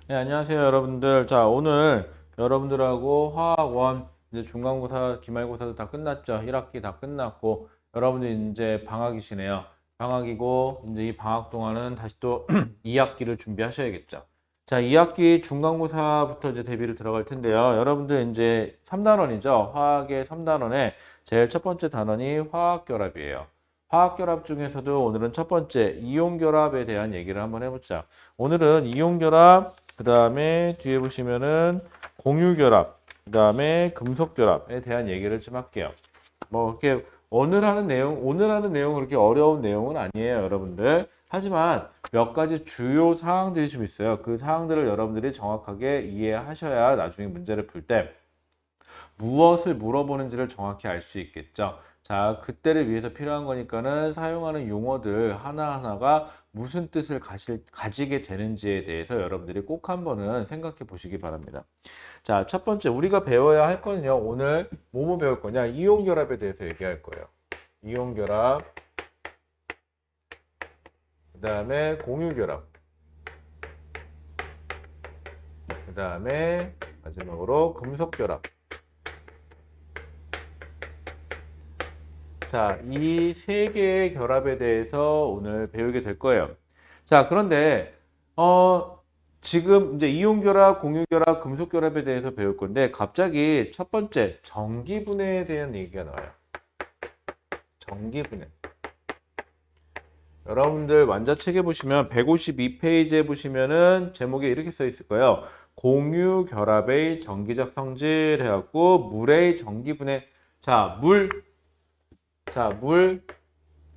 네, 안녕하세요, 여러분들. 자, 오늘 여러분들하고 화학원 이제 중간고사, 기말고사도 다 끝났죠. 1학기 다 끝났고, 여러분들 이제 방학이시네요. 방학이고, 이제 이 방학 동안은 다시 또 2학기를 준비하셔야겠죠. 자, 2학기 중간고사부터 이제 대비를 들어갈 텐데요. 여러분들 이제 3단원이죠. 화학의 3단원에 제일 첫 번째 단원이 화학결합이에요. 화학결합 중에서도 오늘은 첫 번째 이온결합에 대한 얘기를 한번 해보자. 오늘은 이온결합, 그 다음에 뒤에 보시면은 공유결합, 그 다음에 금속결합에 대한 얘기를 좀 할게요. 뭐 이렇게 오늘 하는 내용은 그렇게 어려운 내용은 아니에요, 여러분들. 하지만 몇 가지 주요 사항들이 좀 있어요. 그 사항들을 여러분들이 정확하게 이해하셔야 나중에 문제를 풀 때 무엇을 물어보는지를 정확히 알 수 있겠죠. 자, 그때를 위해서 필요한 거니까는 사용하는 용어들 하나하나가 무슨 뜻을 가지게 되는지에 대해서 여러분들이 꼭 한번은 생각해 보시기 바랍니다. 자, 첫 번째 우리가 배워야 할 거는요. 오늘 뭐뭐 배울 거냐? 이온 결합에 대해서 얘기할 거예요. 이온 결합, 그다음에 공유 결합, 그다음에 마지막으로 금속 결합. 자, 이 세 개의 결합에 대해서 오늘 배우게 될 거예요. 자, 그런데 지금 이제 이온 결합, 공유 결합, 금속 결합에 대해서 배울 건데 갑자기 첫 번째 전기 분해에 대한 얘기가 나와요. 전기 분해. 여러분들 완자책에 보시면 152페이지에 보시면은 제목에 이렇게 써 있을 거예요. 공유 결합의 전기적 성질 해갖고 물의 전기 분해. 자, 물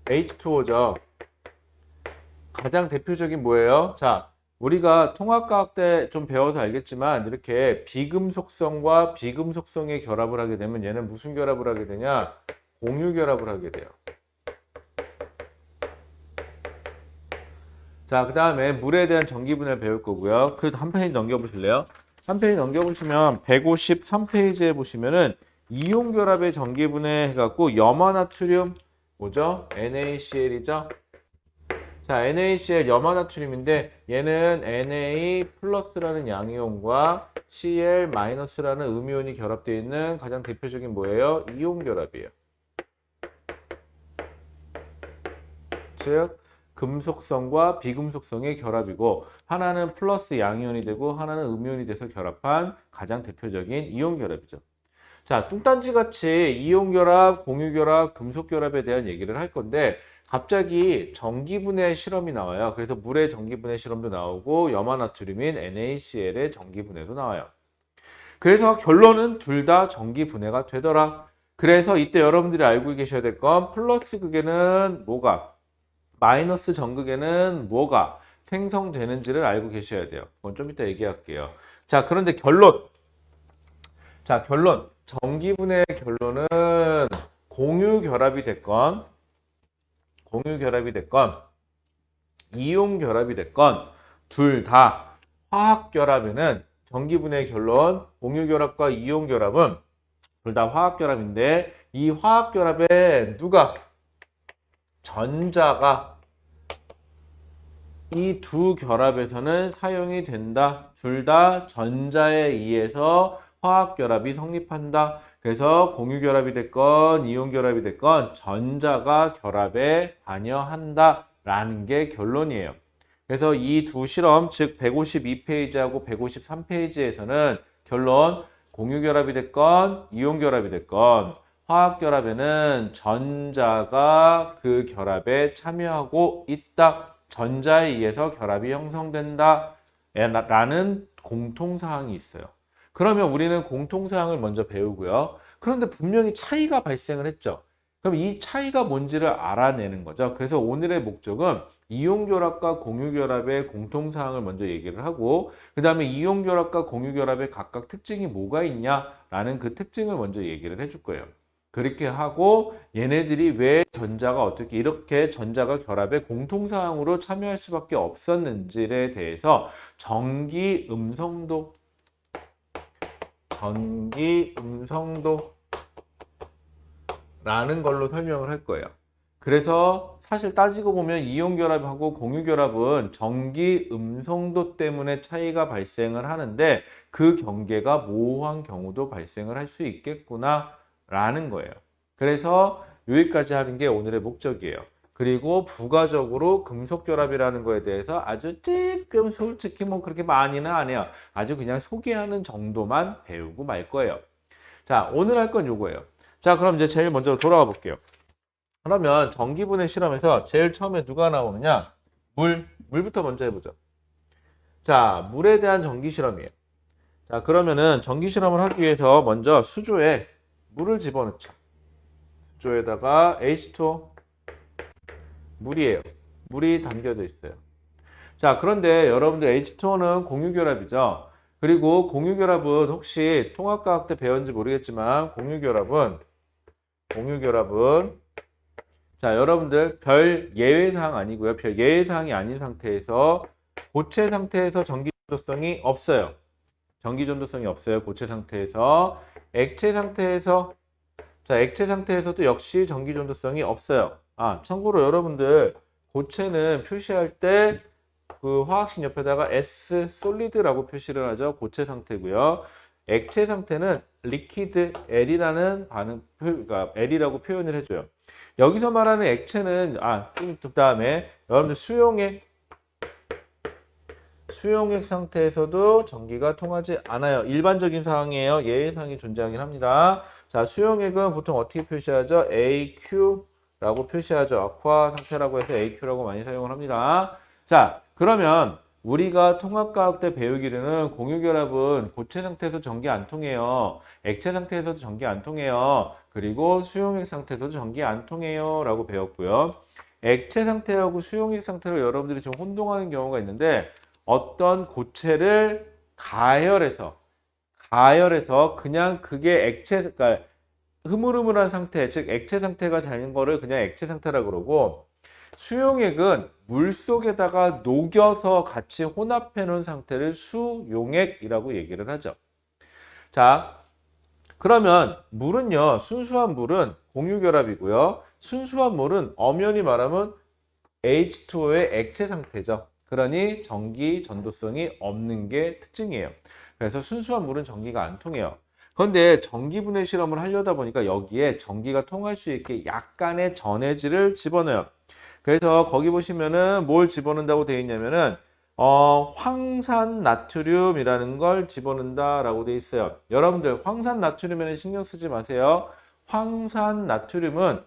H2O죠. 가장 대표적인 뭐예요? 자, 우리가 통합과학 때 좀 배워서 알겠지만 이렇게 비금속성과 비금속성의 결합을 하게 되면 얘는 무슨 결합을 하게 되냐? 공유 결합을 하게 돼요. 자, 그 다음에 물에 대한 전기분해를 배울 거고요. 그 한 페이지 넘겨보실래요? 한 페이지 넘겨보시면 153페이지에 보시면은 이온 결합의 전기분해 해갖고 염화나트륨 뭐죠? NaCl이죠? 자, NaCl 염화나트륨인데 얘는 Na 플러스라는 양이온과 Cl 마이너스라는 음이온이 결합되어 있는 가장 대표적인 뭐예요? 이온 결합이에요. 즉 금속성과 비금속성의 결합이고 하나는 플러스 양이온이 되고 하나는 음이온이 돼서 결합한 가장 대표적인 이온 결합이죠. 자, 뚱딴지 같이 이온 결합, 공유 결합, 금속 결합에 대한 얘기를 할 건데 갑자기 전기분해 실험이 나와요. 그래서 물의 전기분해 실험도 나오고 염화나트륨인 NaCl의 전기분해도 나와요. 그래서 결론은 둘 다 전기분해가 되더라. 그래서 이때 여러분들이 알고 계셔야 될 건 플러스 극에는 뭐가 마이너스 전극에는 뭐가 생성되는지를 알고 계셔야 돼요. 그건 좀 이따 얘기할게요. 자, 그런데 결론. 자, 결론. 전기분해의 결론은 공유 결합이 됐건, 공유 결합이 됐건, 이온 결합이 됐건, 둘 다 화학 결합에는 전기분해의 결론, 공유 결합과 이온 결합은 둘 다 화학 결합인데, 이 화학 결합에 누가 전자가 이 두 결합에서는 사용이 된다. 둘 다 전자에 의해서 화학 결합이 성립한다. 그래서 공유 결합이 됐건 이온 결합이 됐건 전자가 결합에 관여한다. 라는 게 결론이에요. 그래서 이 두 실험, 즉 152페이지하고 153페이지에서는 결론 공유 결합이 됐건 이온 결합이 됐건 화학 결합에는 전자가 그 결합에 참여하고 있다. 전자에 의해서 결합이 형성된다 라는 공통사항이 있어요. 그러면 우리는 공통사항을 먼저 배우고요. 그런데 분명히 차이가 발생을 했죠. 그럼 이 차이가 뭔지를 알아내는 거죠. 그래서 오늘의 목적은 이온결합과 공유결합의 공통사항을 먼저 얘기를 하고 그 다음에 이온결합과 공유결합의 각각 특징이 뭐가 있냐라는 그 특징을 먼저 얘기를 해줄 거예요. 그렇게 하고 얘네들이 왜 전자가 어떻게 이렇게 전자가 결합에 공통사항으로 참여할 수밖에 없었는지에 대해서 전기 음성도라는 걸로 설명을 할 거예요. 그래서 사실 따지고 보면 이온결합하고 공유결합은 전기 음성도 때문에 차이가 발생을 하는데 그 경계가 모호한 경우도 발생을 할 수 있겠구나 라는 거예요. 그래서 여기까지 하는 게 오늘의 목적이에요. 그리고 부가적으로 금속결합이라는 거에 대해서 아주 조금 솔직히 뭐 그렇게 많이는 안 해요. 아주 그냥 소개하는 정도만 배우고 말 거예요. 자, 오늘 할 건 요거예요. 자, 그럼 이제 제일 먼저 돌아가 볼게요. 그러면 전기분해 실험에서 제일 처음에 누가 나오느냐? 물부터 먼저 해보죠. 자, 물에 대한 전기 실험이에요. 자, 그러면은 전기 실험을 하기 위해서 먼저 수조에 물을 집어넣죠. 수조에다가 H2O 물이에요. 물이 담겨져 있어요. 자, 그런데 여러분들 H2O는 공유결합이죠. 그리고 공유결합은 혹시 통합과학 때 배웠는지 모르겠지만 공유결합은 자, 여러분들 별 예외사항 아니고요. 별 예외사항이 아닌 상태에서 고체 상태에서 전기전도성이 없어요. 전기전도성이 없어요. 고체 상태에서. 액체 상태에서 자, 액체 상태에서도 역시 전기전도성이 없어요. 아, 참고로 여러분들 고체는 표시할 때 그 화학식 옆에다가 S 솔리드라고 표시를 하죠. 고체 상태고요. 액체 상태는 리퀴드 L이라는 반응 그러니까 L이라고 표현을 해줘요. 여기서 말하는 액체는 좀 다음에 여러분들 수용액 상태에서도 전기가 통하지 않아요. 일반적인 상황이에요. 예외상이 존재하긴 합니다. 자, 수용액은 보통 어떻게 표시하죠? AQ라고 표시하죠. 액화 상태라고 해서 AQ라고 많이 사용을 합니다. 자, 그러면 우리가 통합과학 때 배우기로는 공유결합은 고체 상태에서 전기 안 통해요. 액체 상태에서도 전기 안 통해요. 그리고 수용액 상태에서도 전기 안 통해요. 라고 배웠고요. 액체 상태하고 수용액 상태를 여러분들이 좀 혼동하는 경우가 있는데 어떤 고체를 가열해서 그냥 그게 액체, 그러니까 흐물흐물한 상태, 즉 액체 상태가 되는 거를 그냥 액체 상태라고 그러고 수용액은 물 속에다가 녹여서 같이 혼합해 놓은 상태를 수용액이라고 얘기를 하죠. 자, 그러면 물은요, 순수한 물은 공유결합이고요. 순수한 물은 엄연히 말하면 H2O의 액체 상태죠. 그러니 전기 전도성이 없는 게 특징이에요. 그래서 순수한 물은 전기가 안 통해요. 그런데 전기분해 실험을 하려다 보니까 여기에 전기가 통할 수 있게 약간의 전해질을 집어넣어요. 그래서 거기 보시면은 뭘 집어넣는다고 되어 있냐면은 황산 나트륨이라는 걸 집어넣는다라고 되어 있어요. 여러분들 황산 나트륨에는 신경 쓰지 마세요. 황산 나트륨은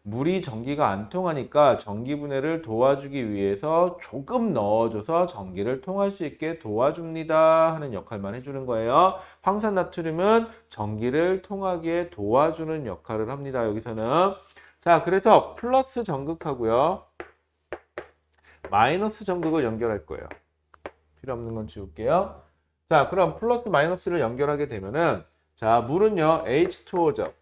물이 전기가 안 통하니까 전기 분해를 도와주기 위해서 조금 넣어줘서 전기를 통할 수 있게 도와줍니다 하는 역할만 해주는 거예요. 황산 나트륨은 전기를 통하게 도와주는 역할을 합니다. 여기서는 자, 그래서 플러스 전극하고요. 마이너스 전극을 연결할 거예요. 필요 없는 건 지울게요. 자, 그럼 플러스 마이너스를 연결하게 되면은 자, 물은요, H2O죠.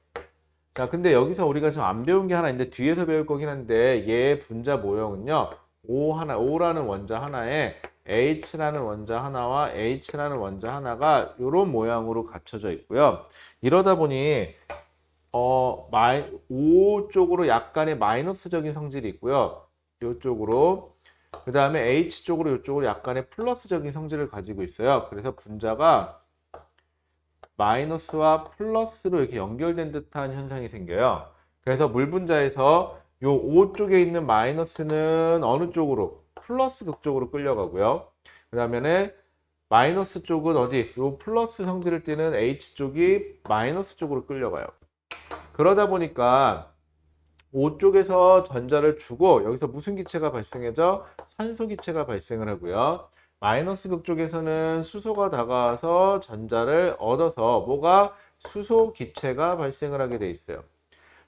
자, 근데 여기서 우리가 지금 안 배운 게 하나 있는데 뒤에서 배울 거긴 한데 얘 분자 모형은요. O라는 원자 하나에 H라는 원자 하나와 H라는 원자 하나가 이런 모양으로 갖춰져 있고요. 이러다 보니 O 쪽으로 약간의 마이너스적인 성질이 있고요. 이쪽으로 그 다음에 H 쪽으로 이쪽으로 약간의 플러스적인 성질을 가지고 있어요. 그래서 분자가 마이너스와 플러스로 이렇게 연결된 듯한 현상이 생겨요. 그래서 물 분자에서 요 O 쪽에 있는 마이너스는 어느 쪽으로? 플러스 극 쪽으로 끌려가고요. 그 다음에 마이너스 쪽은 어디? 요 플러스 성질을 띠는 H 쪽이 마이너스 쪽으로 끌려가요. 그러다 보니까 O 쪽에서 전자를 주고 여기서 무슨 기체가 발생하죠? 산소 기체가 발생을 하고요. 마이너스 극 쪽에서는 수소가 다가와서 전자를 얻어서 뭐가 수소 기체가 발생을 하게 돼 있어요.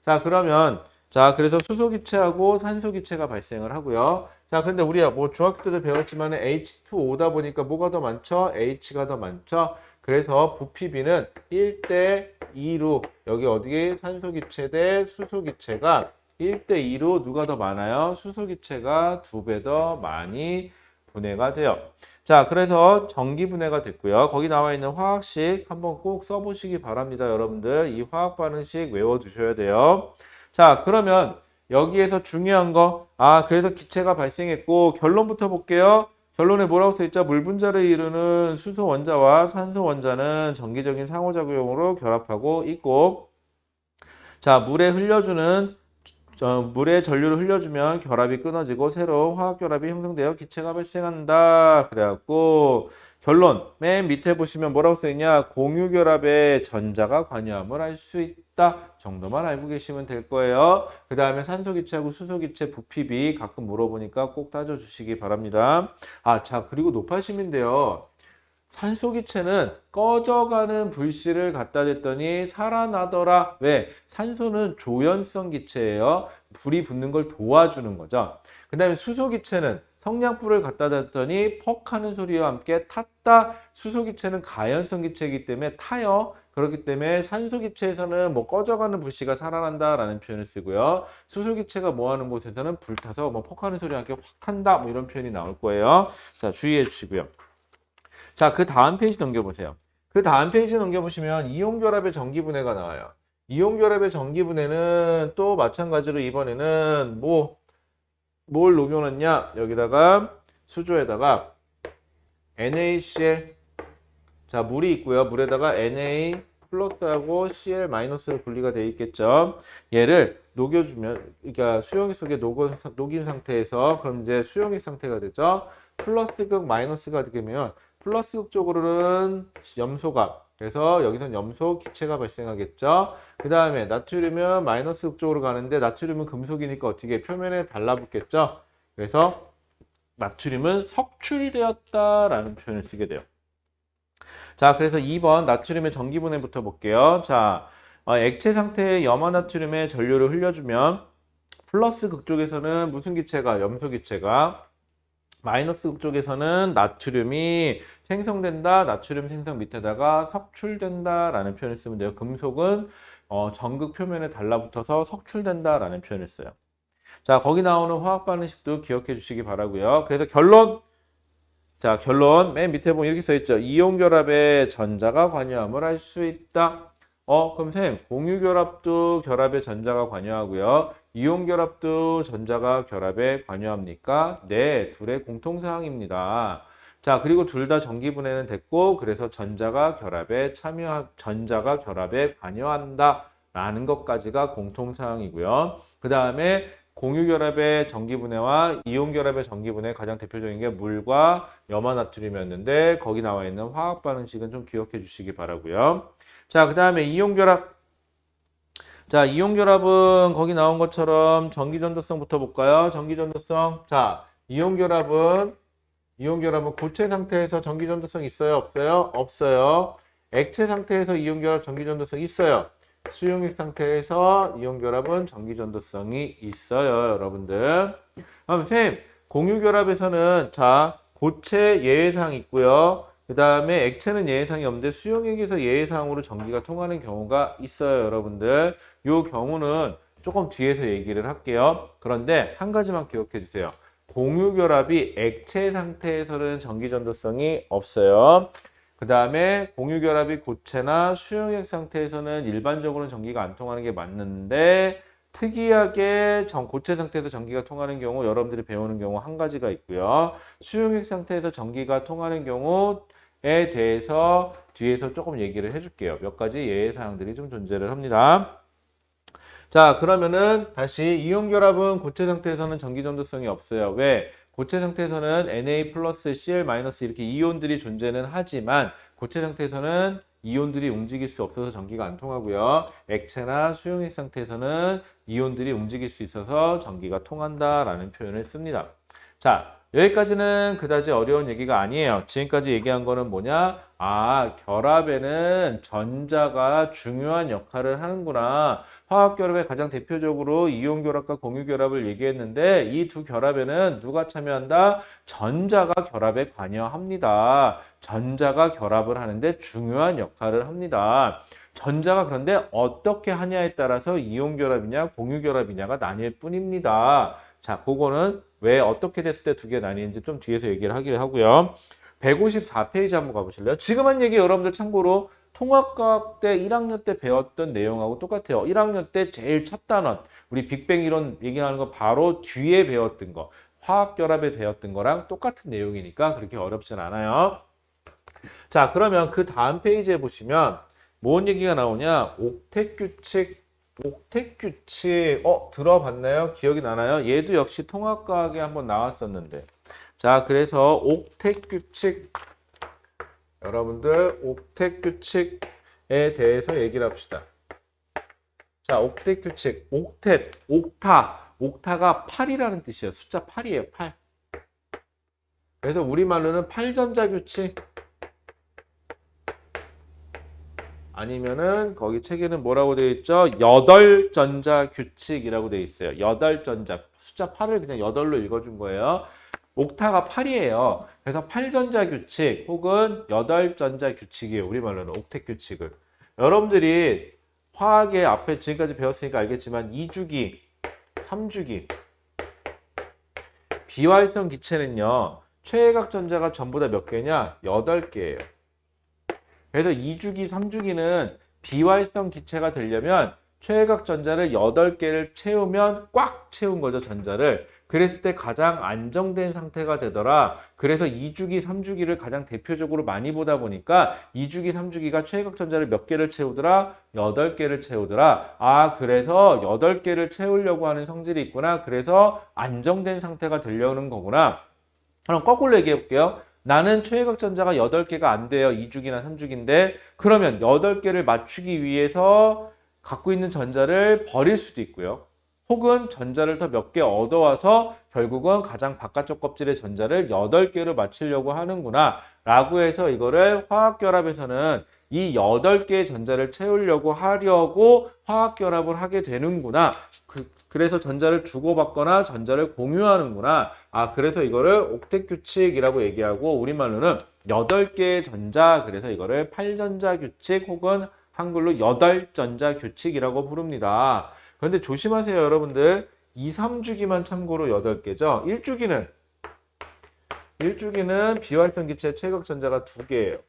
자, 그러면 자, 그래서 수소 기체하고 산소 기체가 발생을 하고요. 자, 근데 우리가 뭐 중학교 때도 배웠지만 H2O다 보니까 뭐가 더 많죠? H가 더 많죠? 그래서 부피비는 1대 2로 여기 어디에 산소 기체 대 수소 기체가 1대 2로 누가 더 많아요? 수소 기체가 2배 더 많이 분해가 돼요. 자, 그래서 전기 분해가 됐고요. 거기 나와 있는 화학식 한번 꼭 써보시기 바랍니다. 여러분들 이 화학 반응식 외워두셔야 돼요. 자, 그러면 여기에서 중요한 거, 그래서 기체가 발생했고, 결론부터 볼게요. 결론에 뭐라고 써있죠? 물 분자를 이루는 수소 원자와 산소 원자는 정기적인 상호작용으로 결합하고 있고, 자, 물에 전류를 흘려주면 결합이 끊어지고 새로운 화학결합이 형성되어 기체가 발생한다. 그래갖고 결론 맨 밑에 보시면 뭐라고 써있냐? 공유결합에 전자가 관여함을 알 수 있다 정도만 알고 계시면 될 거예요. 그 다음에 산소기체하고 수소기체 부피비 가끔 물어보니까 꼭 따져주시기 바랍니다. 자, 그리고 높아심인데요. 산소기체는 꺼져가는 불씨를 갖다 댔더니 살아나더라. 왜? 산소는 조연성 기체예요. 불이 붙는 걸 도와주는 거죠. 그 다음에 수소기체는 성냥불을 갖다 댔더니 퍽 하는 소리와 함께 탔다. 수소기체는 가연성 기체이기 때문에 타요. 그렇기 때문에 산소기체에서는 뭐 꺼져가는 불씨가 살아난다라는 표현을 쓰고요. 수소기체가 뭐 하는 곳에서는 불타서 뭐 퍽 하는 소리와 함께 확 탄다. 뭐 이런 표현이 나올 거예요. 자, 주의해 주시고요. 자, 그 다음 페이지 넘겨보세요. 그 다음 페이지 넘겨보시면 이온결합의 전기분해가 나와요. 이온결합의 전기분해는 또 마찬가지로 이번에는 뭘 녹여놨냐? 여기다가 수조에다가 NaCl, 자, 물이 있고요. 물에다가 Na 플러스하고 Cl 마이너스로 분리가 되어 있겠죠. 얘를 녹여주면, 그러니까 수용액 속에 녹인 상태에서 그럼 이제 수용액 상태가 되죠. 플러스극 마이너스가 되면 플러스극 쪽으로는 염소가, 그래서 여기서는 염소 기체가 발생하겠죠. 그 다음에 나트륨은 마이너스극 쪽으로 가는데 나트륨은 금속이니까 어떻게 표면에 달라붙겠죠. 그래서 나트륨은 석출되었다라는 표현을 쓰게 돼요. 자, 그래서 2번 나트륨의 전기분해부터 볼게요. 자, 액체 상태의 염화나트륨에 전류를 흘려주면 플러스 극 쪽에서는 무슨 기체가? 염소 기체가, 마이너스 극 쪽에서는 나트륨이 생성된다. 나트륨 생성 밑에다가 석출된다라는 표현을 쓰면 돼요. 금속은 전극 표면에 달라붙어서 석출된다라는 표현을 써요. 자, 거기 나오는 화학 반응식도 기억해 주시기 바라고요. 그래서 결론. 자, 결론 맨 밑에 보면 이렇게 써 있죠. 이온 결합에 전자가 관여함을 알 수 있다. 그럼 쌤, 공유 결합도 결합에 전자가 관여하고요. 이온 결합도 전자가 결합에 관여합니까? 네, 둘의 공통사항입니다. 자, 그리고 둘 다 전기분해는 됐고, 그래서 전자가 결합에 관여한다라는 것까지가 공통사항이고요. 그 다음에 공유결합의 전기분해와 이온결합의 전기분해 가장 대표적인 게 물과 염화나트륨이었는데 거기 나와 있는 화학 반응식은 좀 기억해 주시기 바라고요. 자, 그 다음에 이온결합. 자, 이온결합은 거기 나온 것처럼 전기전도성부터 볼까요? 전기전도성. 자, 이온결합은 고체 상태에서 전기전도성 있어요? 없어요? 없어요. 액체 상태에서 이온결합 전기전도성 있어요. 수용액 상태에서 이온결합은 전기전도성이 있어요, 여러분들. 그럼 쌤, 공유결합에서는 자, 고체 예외사항 있고요. 그 다음에 액체는 예외사항이 없는데 수용액에서 예외사항으로 전기가 통하는 경우가 있어요, 여러분들. 이 경우는 조금 뒤에서 얘기를 할게요. 그런데 한 가지만 기억해 주세요. 공유결합이 액체 상태에서는 전기전도성이 없어요. 그 다음에 공유결합이 고체나 수용액 상태에서는 일반적으로는 전기가 안 통하는 게 맞는데 특이하게 고체 상태에서 전기가 통하는 경우 여러분들이 배우는 경우 한 가지가 있고요. 수용액 상태에서 전기가 통하는 경우에 대해서 뒤에서 조금 얘기를 해줄게요. 몇 가지 예외사항들이 좀 존재를 합니다. 자, 그러면은 다시 이온결합은 고체 상태에서는 전기전도성이 없어요. 왜? 고체 상태에서는 Na 플러스 Cl 마이너스 이렇게 이온들이 존재는 하지만 고체 상태에서는 이온들이 움직일 수 없어서 전기가 안 통하고요. 액체나 수용액 상태에서는 이온들이 움직일 수 있어서 전기가 통한다라는 표현을 씁니다. 자, 여기까지는 그다지 어려운 얘기가 아니에요. 지금까지 얘기한 거는 뭐냐? 결합에는 전자가 중요한 역할을 하는구나. 화학결합에 가장 대표적으로 이온결합과 공유결합을 얘기했는데 이 두 결합에는 누가 참여한다? 전자가 결합에 관여합니다. 전자가 결합을 하는데 중요한 역할을 합니다. 전자가 그런데 어떻게 하냐에 따라서 이온결합이냐 공유결합이냐가 나뉠 뿐입니다. 자, 그거는 왜 어떻게 됐을 때 두 개 나뉘는지 좀 뒤에서 얘기를 하기로 하고요. 154페이지 한번 가보실래요? 지금 한 얘기 여러분들 참고로 통합과학 때 1학년 때 배웠던 내용하고 똑같아요. 1학년 때 제일 첫 단원, 우리 빅뱅 이론 얘기하는 거 바로 뒤에 배웠던 거, 화학결합에 배웠던 거랑 똑같은 내용이니까 그렇게 어렵진 않아요. 자, 그러면 그 다음 페이지에 보시면 뭔 얘기가 나오냐? 옥텟규칙, 옥텟규칙, 들어봤나요? 기억이 나나요? 얘도 역시 통합과학에 한번 나왔었는데. 자, 그래서 옥텟규칙, 여러분들 옥텟규칙에 대해서 얘기를 합시다. 자, 옥텟규칙, 옥텟, 옥타가 8이라는 뜻이에요. 숫자 8이에요, 8. 그래서 우리말로는 8전자 규칙, 아니면은 거기 책에는 뭐라고 되어 있죠? 8전자 규칙이라고 되어 있어요. 8전자. 숫자 8을 그냥 8로 읽어준 거예요. 옥타가 8이에요. 그래서 8전자 규칙 혹은 8전자 규칙이에요. 우리말로는 옥텟 규칙을. 여러분들이 화학의 앞에 지금까지 배웠으니까 알겠지만 2주기, 3주기, 비활성 기체는요. 최외각 전자가 전부 다 몇 개냐? 8개예요. 그래서 2주기, 3주기는 비활성 기체가 되려면 최외각 전자를 8개를 채우면 꽉 채운 거죠, 전자를. 그랬을 때 가장 안정된 상태가 되더라. 그래서 2주기, 3주기를 가장 대표적으로 많이 보다 보니까 2주기, 3주기가 최외각 전자를 몇 개를 채우더라? 8개를 채우더라. 아, 그래서 8개를 채우려고 하는 성질이 있구나. 그래서 안정된 상태가 되려는 거구나. 그럼 거꾸로 얘기해 볼게요. 나는 최외각 전자가 8개가 안 돼요. 2주기나 3주기인데 그러면 8개를 맞추기 위해서 갖고 있는 전자를 버릴 수도 있고요. 혹은 전자를 더 몇 개 얻어와서 결국은 가장 바깥쪽 껍질의 전자를 8개로 맞추려고 하는구나 라고 해서 이거를 화학결합에서는 이 8개의 전자를 채우려고 하려고 화학결합을 하게 되는구나. 그래서 전자를 주고받거나 전자를 공유하는구나. 아, 그래서 이거를 옥텟규칙이라고 얘기하고 우리말로는 8개의 전자, 그래서 이거를 8전자 규칙 혹은 한글로 8전자 규칙이라고 부릅니다. 그런데 조심하세요, 여러분들. 2, 3주기만 참고로 8개죠. 1주기는 비활성 기체 최외각 전자가 2개예요.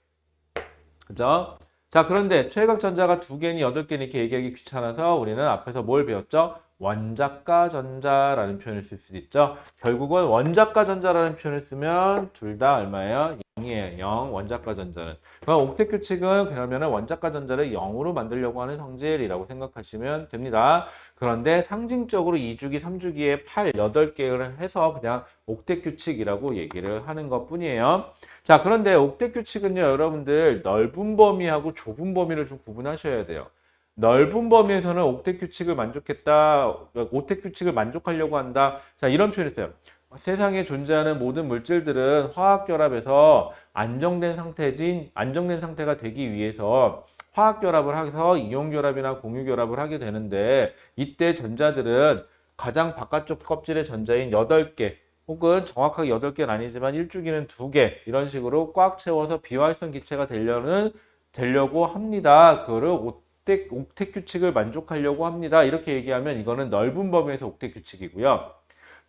그죠? 자, 그런데 최외각 전자가 2개니 8개니 이렇게 얘기하기 귀찮아서 우리는 앞에서 뭘 배웠죠? 원자가 전자라는 표현을 쓸 수도 있죠. 결국은 원자가 전자라는 표현을 쓰면 둘 다 얼마예요? 0이에요. 0. 원자가 전자는. 그럼 옥텟 규칙은 그러면은 원자가 전자를 0으로 만들려고 하는 성질이라고 생각하시면 됩니다. 그런데 상징적으로 2주기, 3주기에 8, 8개를 해서 그냥 옥텟 규칙이라고 얘기를 하는 것 뿐이에요. 자, 그런데 옥텟 규칙은요, 여러분들 넓은 범위하고 좁은 범위를 좀 구분하셔야 돼요. 넓은 범위에서는 옥텟 규칙을 옥텟 규칙을 만족하려고 한다. 자, 이런 표현이 있어요. 세상에 존재하는 모든 물질들은 화학결합에서 안정된 상태가 되기 위해서 화학결합을 해서 이온결합이나 공유결합을 하게 되는데 이때 전자들은 가장 바깥쪽 껍질의 전자인 8개 혹은 정확하게 8개는 아니지만 1주기는 2개 이런 식으로 꽉 채워서 비활성 기체가 되려고 합니다. 그거를 옥텟 규칙을 만족하려고 합니다. 이렇게 얘기하면 이거는 넓은 범위에서 옥텟 규칙이고요.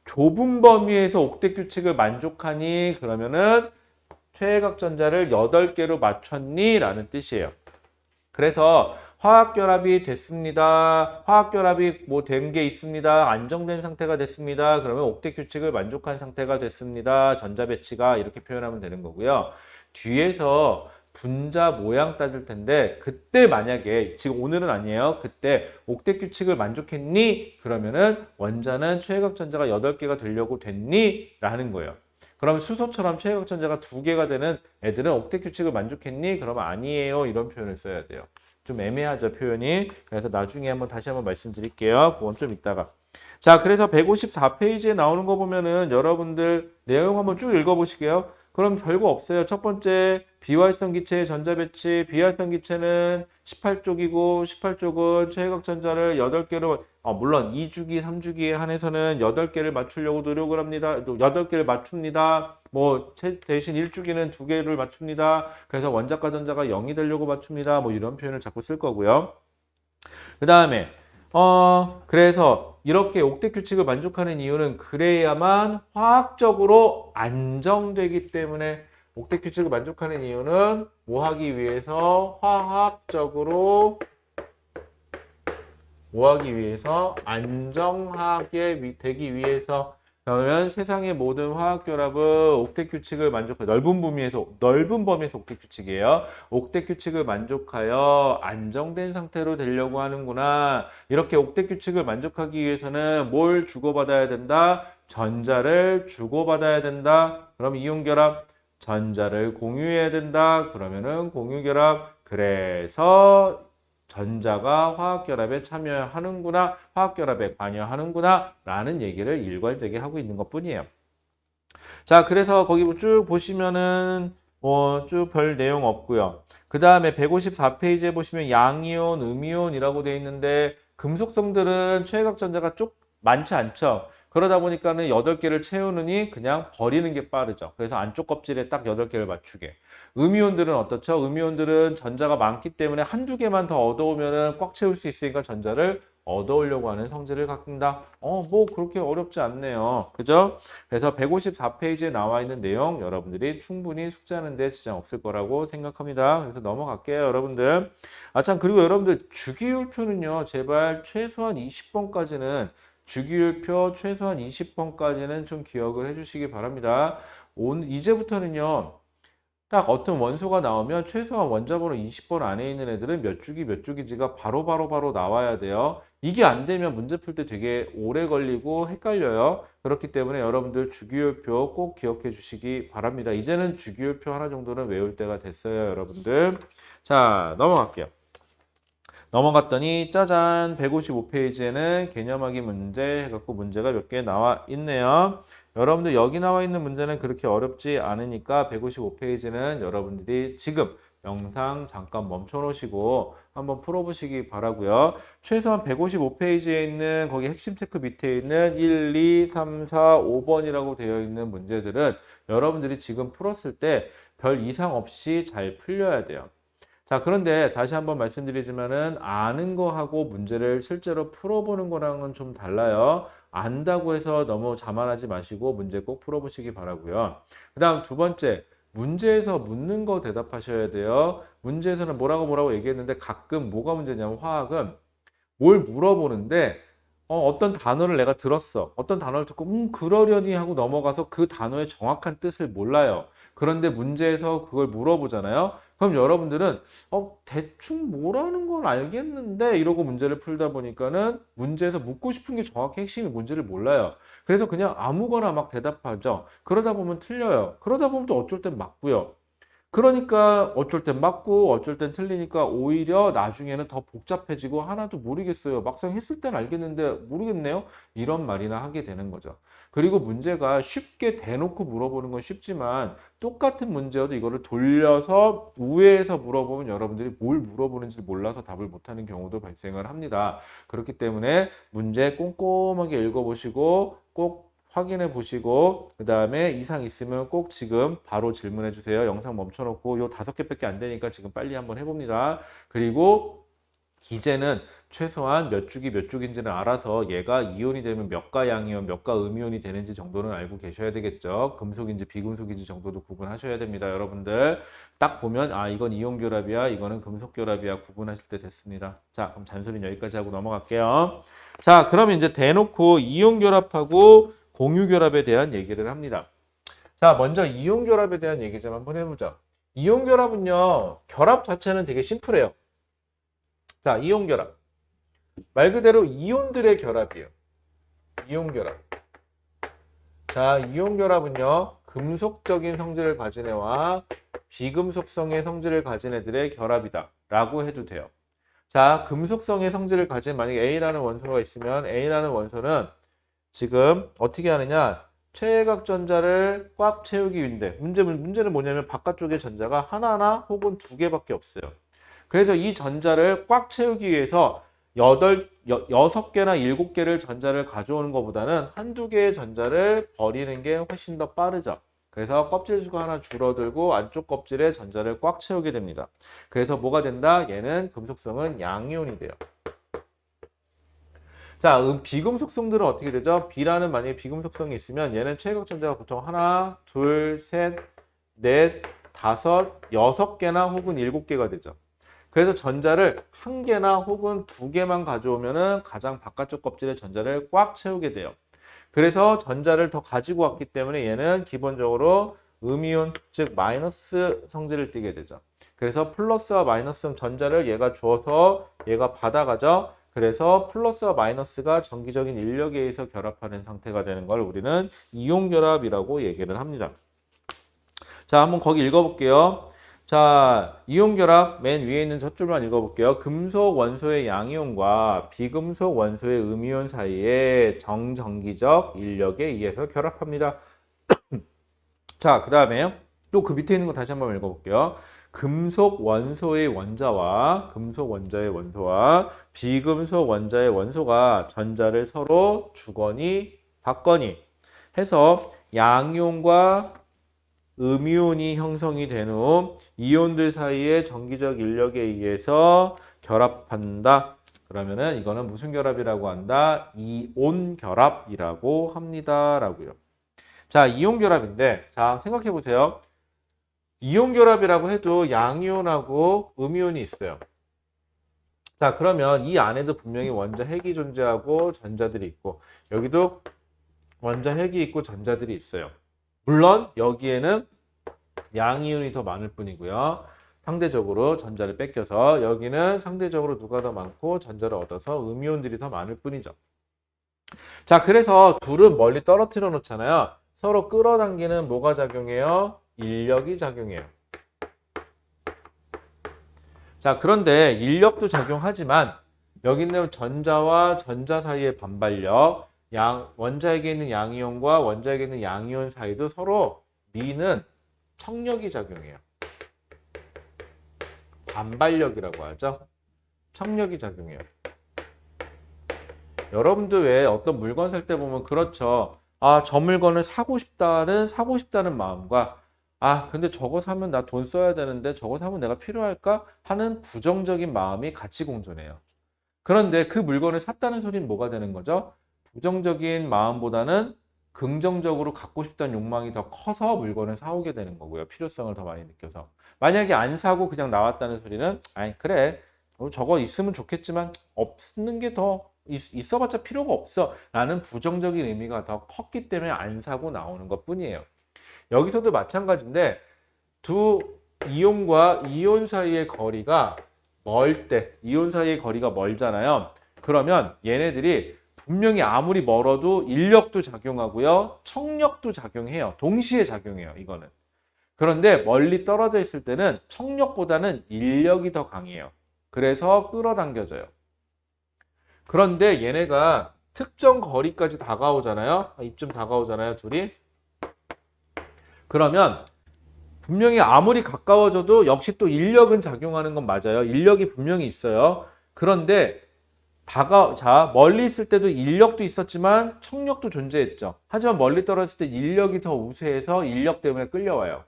좁은 범위에서 옥텟 규칙을 만족하니 그러면은 최외각 전자를 8개로 맞췄니? 라는 뜻이에요. 그래서 화학결합이 됐습니다. 화학결합이 뭐 된 게 있습니다. 안정된 상태가 됐습니다. 그러면 옥텟 규칙을 만족한 상태가 됐습니다. 전자 배치가 이렇게 표현하면 되는 거고요. 뒤에서 분자 모양 따질 텐데 그때 만약에 지금 오늘은 아니에요. 그때 옥텟 규칙을 만족했니? 그러면은 원자는 최외각 전자가 8개가 되려고 됐니? 라는 거예요. 그럼 수소처럼 최외각 전자가 2개가 되는 애들은 옥텟 규칙을 만족했니? 그러면 아니에요. 이런 표현을 써야 돼요. 좀 애매하죠, 표현이. 그래서 나중에 다시 한번 말씀드릴게요. 그건 좀 이따가. 자, 그래서 154페이지에 나오는 거 보면은 여러분들 내용 한번 쭉 읽어보시게요. 그럼 별거 없어요. 첫 번째, 비활성 기체의 전자 배치. 비활성 기체는 18쪽이고 18쪽은 최외각 전자를 8개로 물론 2주기, 3주기에 한해서는 8개를 맞추려고 노력을 합니다. 8개를 맞춥니다. 뭐 대신 1주기는 2개를 맞춥니다. 그래서 원자과 전자가 0이 되려고 맞춥니다. 뭐 이런 표현을 자꾸 쓸 거고요. 그 다음에 그래서 이렇게 옥텟 규칙을 만족하는 이유는 그래야만 화학적으로 안정되기 때문에 옥텟 규칙을 만족하는 이유는 뭐 하기 위해서? 화학적으로 뭐 하기 위해서? 안정하게 되기 위해서. 그러면 세상의 모든 화학 결합은 옥텟 규칙을 만족하여 넓은 범위에서 옥텟 규칙이에요. 옥텟 규칙을 만족하여 안정된 상태로 되려고 하는구나. 이렇게 옥텟 규칙을 만족하기 위해서는 뭘 주고받아야 된다? 전자를 주고받아야 된다. 그럼 이온 결합 전자를 공유해야 된다. 그러면은 공유 결합. 그래서 전자가 화학결합에 참여하는구나, 화학결합에 관여하는구나 라는 얘기를 일괄되게 하고 있는 것뿐이에요. 자, 그래서 거기 쭉 보시면은 쭉 별 내용 없고요. 그 다음에 154페이지에 보시면 양이온, 음이온이라고 되어 있는데 금속성들은 최외각 전자가 쭉 많지 않죠. 그러다 보니까는 8개를 채우느니 그냥 버리는 게 빠르죠. 그래서 안쪽 껍질에 딱 8개를 맞추게. 음이온들은 어떻죠? 음이온들은 전자가 많기 때문에 한두 개만 더 얻어오면은 꽉 채울 수 있으니까 전자를 얻어오려고 하는 성질을 갖는다. 뭐 그렇게 어렵지 않네요. 그죠? 그래서 154페이지에 나와 있는 내용 여러분들이 충분히 숙지하는 데 지장 없을 거라고 생각합니다. 그래서 넘어갈게요, 여러분들. 아, 참, 그리고 여러분들 주기율표는요, 제발 최소한 20번까지는 주기율표 최소한 20번까지는 좀 기억을 해주시기 바랍니다. 이제부터는요, 딱 어떤 원소가 나오면 최소한 원자번호 20번 안에 있는 애들은 몇 주기 몇 주기지가 바로 나와야 돼요. 이게 안 되면 문제 풀 때 되게 오래 걸리고 헷갈려요. 그렇기 때문에 여러분들 주기율표 꼭 기억해 주시기 바랍니다. 이제는 주기율표 하나 정도는 외울 때가 됐어요, 여러분들. 자, 넘어갈게요. 넘어갔더니 짜잔 155페이지에는 개념하기 문제 해갖고 문제가 몇 개 나와 있네요. 여러분들 여기 나와 있는 문제는 그렇게 어렵지 않으니까 155페이지는 여러분들이 지금 영상 잠깐 멈춰 놓으시고 한번 풀어보시기 바라고요. 최소한 155페이지에 있는 거기 핵심 체크 밑에 있는 1, 2, 3, 4, 5번이라고 되어 있는 문제들은 여러분들이 지금 풀었을 때 별 이상 없이 잘 풀려야 돼요. 자, 그런데 다시 한번 말씀드리지만은 아는 거하고 문제를 실제로 풀어보는 거랑은 좀 달라요. 안다고 해서 너무 자만하지 마시고 문제 꼭 풀어보시기 바라고요. 그 다음 두 번째, 문제에서 묻는 거 대답하셔야 돼요. 문제에서는 뭐라고 얘기했는데 가끔 뭐가 문제냐면 화학은 뭘 물어보는데 어떤 단어를 내가 들었어. 어떤 단어를 듣고 그러려니 하고 넘어가서 그 단어의 정확한 뜻을 몰라요. 그런데 문제에서 그걸 물어보잖아요. 그럼 여러분들은 대충 뭐라는 건 알겠는데 이러고 문제를 풀다 보니까는 문제에서 묻고 싶은 게 정확히 핵심이 뭔지를 몰라요. 그래서 그냥 아무거나 막 대답하죠. 그러다 보면 틀려요. 그러다 보면 또 어쩔 땐 맞고요. 그러니까 어쩔 땐 맞고 어쩔 땐 틀리니까 오히려 나중에는 더 복잡해지고 하나도 모르겠어요. 막상 했을 땐 알겠는데 모르겠네요. 이런 말이나 하게 되는 거죠. 그리고 문제가 쉽게 대놓고 물어보는 건 쉽지만 똑같은 문제여도 이거를 돌려서 우회해서 물어보면 여러분들이 뭘 물어보는지 몰라서 답을 못하는 경우도 발생을 합니다. 그렇기 때문에 문제 꼼꼼하게 읽어보시고 꼭 확인해 보시고 그 다음에 이상 있으면 꼭 지금 바로 질문해 주세요. 영상 멈춰놓고 요 5개밖에 안 되니까 지금 빨리 한번 해봅니다. 그리고 기재는 최소한 몇 주기 몇 쪽인지는 알아서 얘가 이온이 되면 몇 가 양이온, 몇 가 음이온이 되는지 정도는 알고 계셔야 되겠죠. 금속인지 비금속인지 정도도 구분하셔야 됩니다. 여러분들 딱 보면 아 이건 이온 결합이야, 이거는 금속 결합이야 구분하실 때 됐습니다. 자, 그럼 잔소리는 여기까지 하고 넘어갈게요. 자, 그러면 이제 대놓고 이온 결합하고 공유 결합에 대한 얘기를 합니다. 자, 먼저 이온 결합에 대한 얘기 좀 한번 해보자. 이온 결합은요, 결합 자체는 되게 심플해요. 자, 이온 결합. 말 그대로 이온들의 결합이에요. 이온 결합. 자, 이온 결합은요, 금속적인 성질을 가진 애와 비금속성의 성질을 가진 애들의 결합이다. 라고 해도 돼요. 자, 금속성의 성질을 가진 만약에 A라는 원소가 있으면 A라는 원소는 지금 어떻게 하느냐? 최외각 전자를 꽉 채우기 위인데 문제는 뭐냐면 바깥쪽에 전자가 하나나 혹은 2개밖에 없어요. 그래서 이 전자를 꽉 채우기 위해서 6개나 7개를 전자를 가져오는 것보다는 한두 개의 전자를 버리는 게 훨씬 더 빠르죠. 그래서 껍질 수가 하나 줄어들고 안쪽 껍질에 전자를 꽉 채우게 됩니다. 그래서 뭐가 된다? 얘는 금속성은 양이온이 돼요. 자, 비금속성들은 어떻게 되죠? B라는 만약에 비금속성이 있으면 얘는 최외각 전자가 보통 하나, 둘, 셋, 넷, 여섯 개나 혹은 일곱 개가 되죠. 그래서 전자를 한 개나 혹은 두 개만 가져오면은 가장 바깥쪽 껍질의 전자를 꽉 채우게 돼요. 그래서 전자를 더 가지고 왔기 때문에 얘는 기본적으로 음이온, 즉 마이너스 성질을 띠게 되죠. 그래서 플러스와 마이너스 전자를 얘가 주어서 얘가 받아가죠. 그래서 플러스와 마이너스가 정기적인 인력에 의해서 결합하는 상태가 되는 걸 우리는 이온 결합이라고 얘기를 합니다. 자, 한번 거기 읽어볼게요. 자, 이온 결합 맨 위에 있는 첫 줄만 읽어볼게요. 금속 원소의 양이온과 비금속 원소의 음이온 사이에 정전기적 인력에 의해서 결합합니다. 자, 그 다음에 또 그 밑에 있는 거 다시 한번 읽어볼게요. 금속 원소의 원자와 금속 원자의 원소와 비금속 원자의 원소가 전자를 서로 주거니 받거니 해서 양이온과 음이온이 형성이 된 후 이온들 사이의 전기적 인력에 의해서 결합한다. 그러면은 이거는 무슨 결합이라고 한다? 이온 결합이라고 합니다. 라고요. 자, 이온 결합인데, 자, 생각해 보세요. 이온 결합이라고 해도 양이온하고 음이온이 있어요. 자, 그러면 이 안에도 분명히 원자 핵이 존재하고 전자들이 있고, 여기도 원자 핵이 있고 전자들이 있어요. 물론 여기에는 양이온이 더 많을 뿐이고요. 상대적으로 전자를 뺏겨서 여기는 상대적으로 누가 더 많고 전자를 얻어서 음이온들이 더 많을 뿐이죠. 자, 그래서 둘은 멀리 떨어뜨려 놓잖아요. 서로 끌어당기는 뭐가 작용해요? 인력이 작용해요. 자, 그런데 인력도 작용하지만 여기 있는 전자와 전자 사이의 반발력, 원자에게 있는 양이온과 원자에게 있는 양이온 사이도 서로 미는 청력이 작용해요. 반발력이라고 하죠. 청력이 작용해요. 여러분들 왜 어떤 물건 살 때 보면 그렇죠. 아, 저 물건을 사고 싶다는 마음과 근데 저거 사면 나 돈 써야 되는데 저거 사면 내가 필요할까? 하는 부정적인 마음이 같이 공존해요. 그런데 그 물건을 샀다는 소리는 뭐가 되는 거죠? 부정적인 마음보다는 긍정적으로 갖고 싶다는 욕망이 더 커서 물건을 사오게 되는 거고요. 필요성을 더 많이 느껴서. 만약에 안 사고 그냥 나왔다는 소리는 아니 그래 저거 있으면 좋겠지만 없는 게 더 있어봤자 필요가 없어 라는 부정적인 의미가 더 컸기 때문에 안 사고 나오는 것 뿐이에요. 여기서도 마찬가지인데 두 이온과 이온 사이의 거리가 멀 때, 이온 사이의 거리가 멀잖아요. 그러면 얘네들이 분명히 아무리 멀어도 인력도 작용하고요. 청력도 작용해요. 동시에 작용해요. 이거는. 그런데 멀리 떨어져 있을 때는 청력보다는 인력이 더 강해요. 그래서 끌어당겨져요. 그런데 얘네가 특정 거리까지 다가오잖아요. 이쯤 다가오잖아요. 둘이. 그러면 분명히 아무리 가까워져도 역시 또 인력은 작용하는 건 맞아요. 인력이 분명히 있어요. 그런데 멀리 있을 때도 인력도 있었지만 청력도 존재했죠. 하지만 멀리 떨어졌을 때 인력이 더 우세해서 인력 때문에 끌려와요.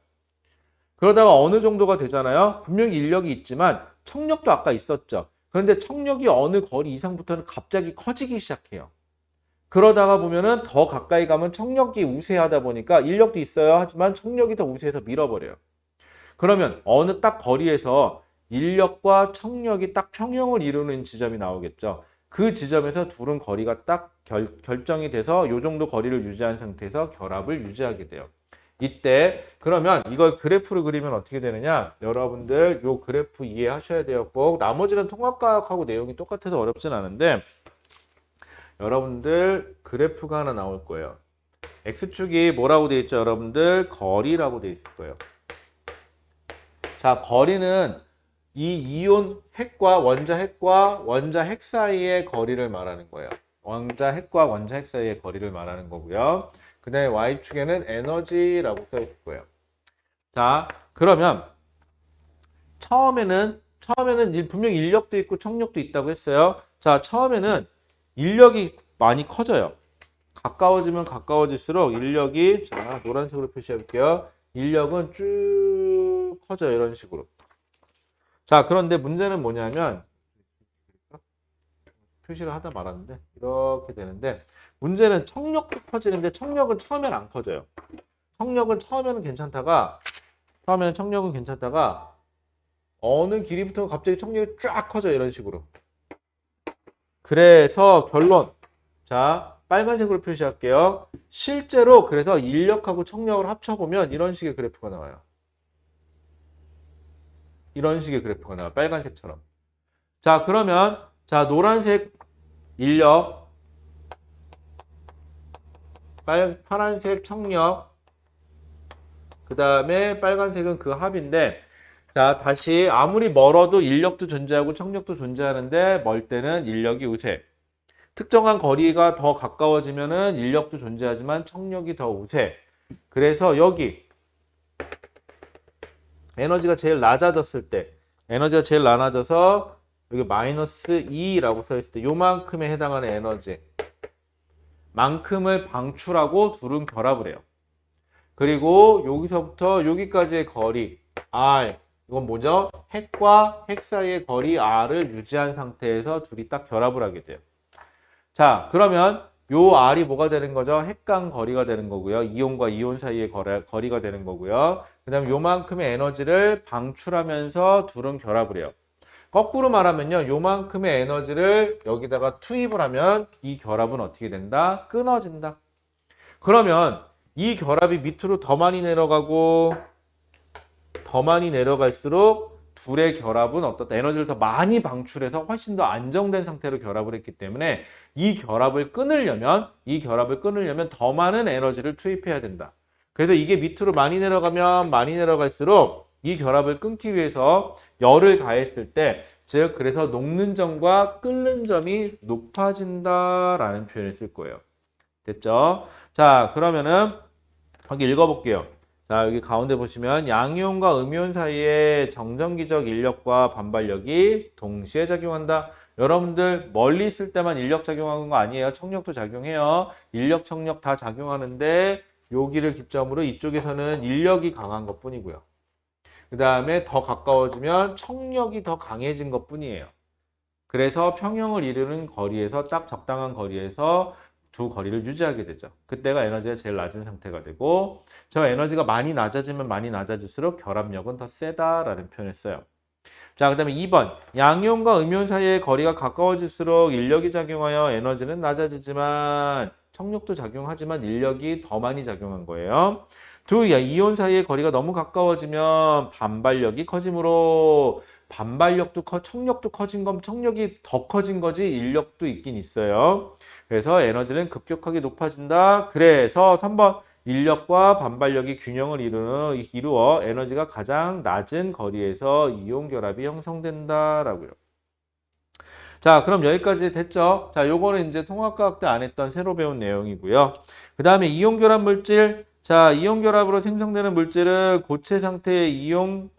그러다가 어느 정도가 되잖아요. 분명히 인력이 있지만 청력도 아까 있었죠. 그런데 청력이 어느 거리 이상부터는 갑자기 커지기 시작해요. 그러다가 보면은 더 가까이 가면 청력이 우세하다 보니까 인력도 있어요. 하지만 청력이 더 우세해서 밀어버려요. 그러면 어느 딱 거리에서 인력과 청력이 딱 평형을 이루는 지점이 나오겠죠. 그 지점에서 둘은 거리가 딱 결정이 돼서 이 정도 거리를 유지한 상태에서 결합을 유지하게 돼요. 이때 그러면 이걸 그래프를 그리면 어떻게 되느냐? 여러분들 이 그래프 이해하셔야 돼요. 꼭 나머지는 통합과학하고 내용이 똑같아서 어렵진 않은데 여러분들 그래프가 하나 나올 거예요. X축이 뭐라고 되어 있죠? 여러분들 거리라고 되어 있을 거예요. 자, 거리는 이 이온 핵과 원자 핵 사이의 거리를 말하는 거예요. 원자 핵과 원자 핵 사이의 거리를 말하는 거고요. 그 다음에 Y축에는 에너지라고 써 있을 거예요. 자, 그러면 처음에는 분명히 인력도 있고 청력도 있다고 했어요. 자, 처음에는 인력이 많이 커져요. 가까워지면 가까워질수록 인력이, 자, 노란색으로 표시해 볼게요. 인력은 쭉 커져요. 이런 식으로. 자, 그런데 문제는 뭐냐면, 표시를 하다 말았는데, 이렇게 되는데, 문제는 청력도 커지는데, 청력은 처음엔 안 커져요. 청력은 처음에는 괜찮다가, 처음에는 청력은 괜찮다가 어느 길이부터 갑자기 청력이 쫙 커져 이런 식으로. 그래서 결론. 자, 빨간색으로 표시할게요. 실제로 그래서 인력하고 청력을 합쳐보면 이런 식의 그래프가 나와요. 이런 식의 그래프가 나와요. 빨간색처럼. 자, 그러면 자, 노란색 인력, 파란색 청력, 그 다음에 빨간색은 그 합인데, 자, 다시 아무리 멀어도 인력도 존재하고 청력도 존재하는데 멀 때는 인력이 우세. 특정한 거리가 더 가까워지면은 인력도 존재하지만 청력이 더 우세. 그래서 여기 에너지가 제일 낮아졌을 때, 에너지가 제일 낮아져서 여기 마이너스 2라고 써 있을 때 요만큼에 해당하는 에너지 만큼을 방출하고 둘은 결합을 해요. 그리고 여기서부터 여기까지의 거리 R, 이건 뭐죠? 핵과 핵 사이의 거리 R을 유지한 상태에서 둘이 딱 결합을 하게 돼요. 자, 그러면 요 R이 뭐가 되는 거죠? 핵간 거리가 되는 거고요. 이온과 이온 사이의 거리가 되는 거고요. 그 다음에 요만큼의 에너지를 방출하면서 둘은 결합을 해요. 거꾸로 말하면요. 요만큼의 에너지를 여기다가 투입을 하면 이 결합은 어떻게 된다? 끊어진다. 그러면 이 결합이 밑으로 더 많이 내려가고 더 많이 내려갈수록 둘의 결합은 어떻다? 에너지를 더 많이 방출해서 훨씬 더 안정된 상태로 결합을 했기 때문에 이 결합을 끊으려면 더 많은 에너지를 투입해야 된다. 그래서 이게 밑으로 많이 내려가면 많이 내려갈수록 이 결합을 끊기 위해서 열을 가했을 때, 즉 그래서 녹는 점과 끓는 점이 높아진다라는 표현을 쓸 거예요. 됐죠? 자, 그러면은 여기 읽어볼게요. 자, 여기 가운데 보시면 양이온과 음이온 사이에 정전기적 인력과 반발력이 동시에 작용한다. 여러분들 멀리 있을 때만 인력 작용하는 거 아니에요. 청력도 작용해요. 인력, 청력 다 작용하는데 여기를 기점으로 이쪽에서는 인력이 강한 것 뿐이고요. 그 다음에 더 가까워지면 청력이 더 강해진 것 뿐이에요. 그래서 평형을 이루는 거리에서 딱 적당한 거리에서 두 거리를 유지하게 되죠. 그때가 에너지가 제일 낮은 상태가 되고, 저 에너지가 많이 낮아지면 많이 낮아질수록 결합력은 더 세다라는 표현을 써요. 자, 그 다음에 2번. 양이온과 음이온 사이의 거리가 가까워질수록 인력이 작용하여 에너지는 낮아지지만 청력도 작용하지만 인력이 더 많이 작용한 거예요. 두 이온 사이의 거리가 너무 가까워지면 반발력이 커지므로 청력도 커진 건 청력이 더 커진 거지 인력도 있긴 있어요. 그래서 에너지는 급격하게 높아진다. 그래서 3번 인력과 반발력이 균형을 이루어 에너지가 가장 낮은 거리에서 이온 결합이 형성된다라고요. 자, 그럼 여기까지 됐죠? 자, 요거는 이제 통합과학 때 안 했던 새로 배운 내용이고요. 그 다음에 이온 결합 물질. 자, 이온 결합으로 생성되는 물질은 고체 상태의 이온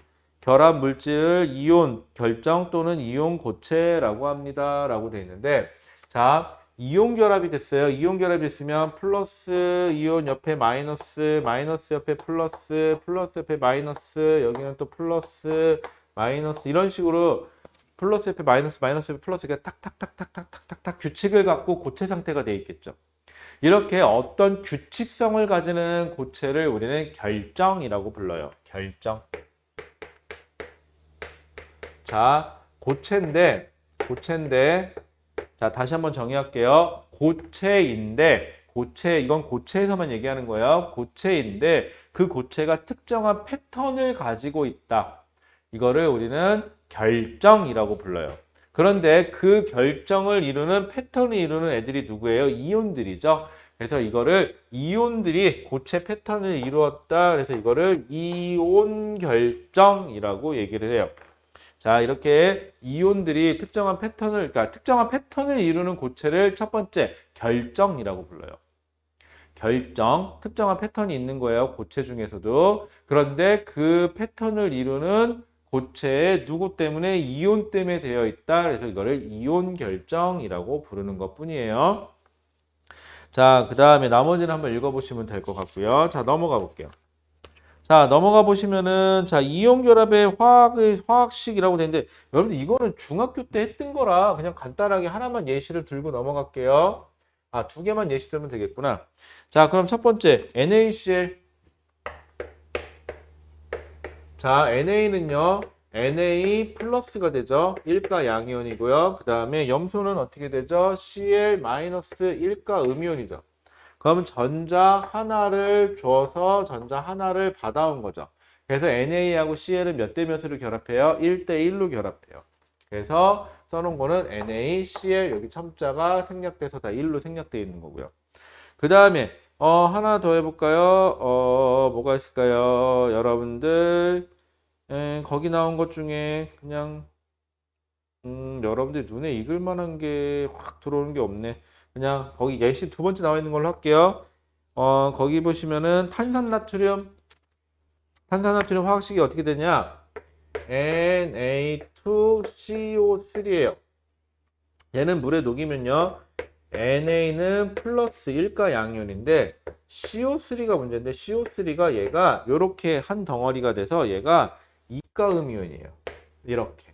결합 물질을 이온 결정 또는 이온 고체라고 합니다. 라고 되어 있는데, 자, 이온 결합이 됐어요. 이온 결합이 됐으면 플러스 이온 옆에 마이너스, 마이너스 옆에 플러스, 플러스 옆에 마이너스, 여기는 또 플러스, 마이너스 이런 식으로 플러스 옆에 마이너스, 마이너스 옆에 플러스 이렇게 탁탁탁탁탁탁탁탁 규칙을 갖고 고체 상태가 되어 있겠죠. 이렇게 어떤 규칙성을 가지는 고체를 우리는 결정이라고 불러요. 결정. 자, 고체인데, 자, 다시 한번 정의할게요. 이건 고체에서만 얘기하는 거예요. 고체인데, 그 고체가 특정한 패턴을 가지고 있다. 이거를 우리는 결정이라고 불러요. 그런데 그 결정을 이루는 패턴을 이루는 애들이 누구예요? 이온들이죠. 그래서 이거를 이온들이 고체 패턴을 이루었다. 그래서 이거를 이온 결정이라고 얘기를 해요. 자, 이렇게 이온들이 특정한 패턴을 이루는 고체를 첫 번째 결정이라고 불러요. 결정, 특정한 패턴이 있는 거예요. 고체 중에서도. 그런데 그 패턴을 이루는 고체에 누구 때문에? 이온 때문에 되어 있다. 그래서 이거를 이온 결정이라고 부르는 것 뿐이에요. 자, 그 다음에 나머지는 한번 읽어보시면 될 것 같고요. 자, 넘어가 볼게요. 자, 넘어가 보시면은, 자, 이온 결합의 화학식이라고 되는데, 여러분들 이거는 중학교 때 했던 거라 그냥 간단하게 하나만 예시를 들고 넘어갈게요. 아, 두 개만 예시 들면 되겠구나. 자, 그럼 첫 번째, NaCl. 자, NA는요. Na 플러스가 되죠. 1가 양이온이고요. 그 다음에 염소는 어떻게 되죠? Cl 마이너스 1가 음이온이죠. 그러면 전자 하나를 줘서 전자 하나를 받아온 거죠. 그래서 NA하고 Cl은 몇 대 몇으로 결합해요? 1대 1로 결합해요. 그래서 써놓은 거는 NaCl 여기 첨자가 생략돼서 다 1로 생략되어 있는 거고요. 그 다음에 하나 더 해볼까요? 뭐가 있을까요? 여러분들 거기 나온 것 중에 그냥 여러분들 눈에 익을 만한 게 확 들어오는 게 없네. 그냥 거기 예시 두 번째 나와 있는 걸로 할게요. 거기 보시면은 탄산나트륨 화학식이 어떻게 되냐? Na2CO3예요. 얘는 물에 녹이면요. NA는 플러스 1가 양이온인데 CO3가 문제인데 CO3가 얘가 이렇게 한 덩어리가 돼서 얘가 2가 음이온이에요. 이렇게.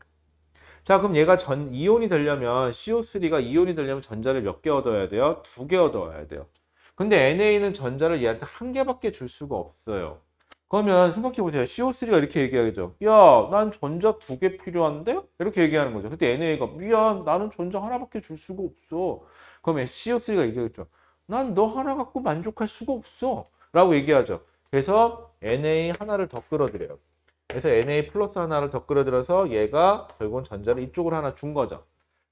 자, 그럼 얘가 이온이 되려면 CO3가 이온이 되려면 전자를 몇 개 얻어야 돼요? 2개 얻어야 돼요. 근데 NA는 전자를 얘한테 한 개밖에 줄 수가 없어요. 그러면 생각해 보세요. CO3가 이렇게 얘기하겠죠. 야, 난 전자 2개 필요한데? 이렇게 얘기하는 거죠. 그때 NA가 미안, 나는 전자 하나밖에 줄 수가 없어. 그러면 CO3가 얘기하겠죠. 난 너 하나 갖고 만족할 수가 없어. 라고 얘기하죠. 그래서 Na 하나를 더 끌어들여요. 그래서 Na 플러스 하나를 더 끌어들여서 얘가 결국은 전자를 이쪽으로 하나 준 거죠.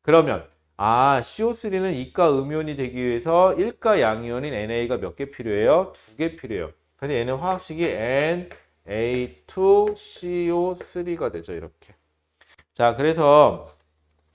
그러면 CO3는 이가 음이온이 되기 위해서 1가 양이온인 NA가 몇 개 필요해요? 2개 필요해요. 근데 얘는 화학식이 Na2CO3가 되죠. 이렇게. 자, 그래서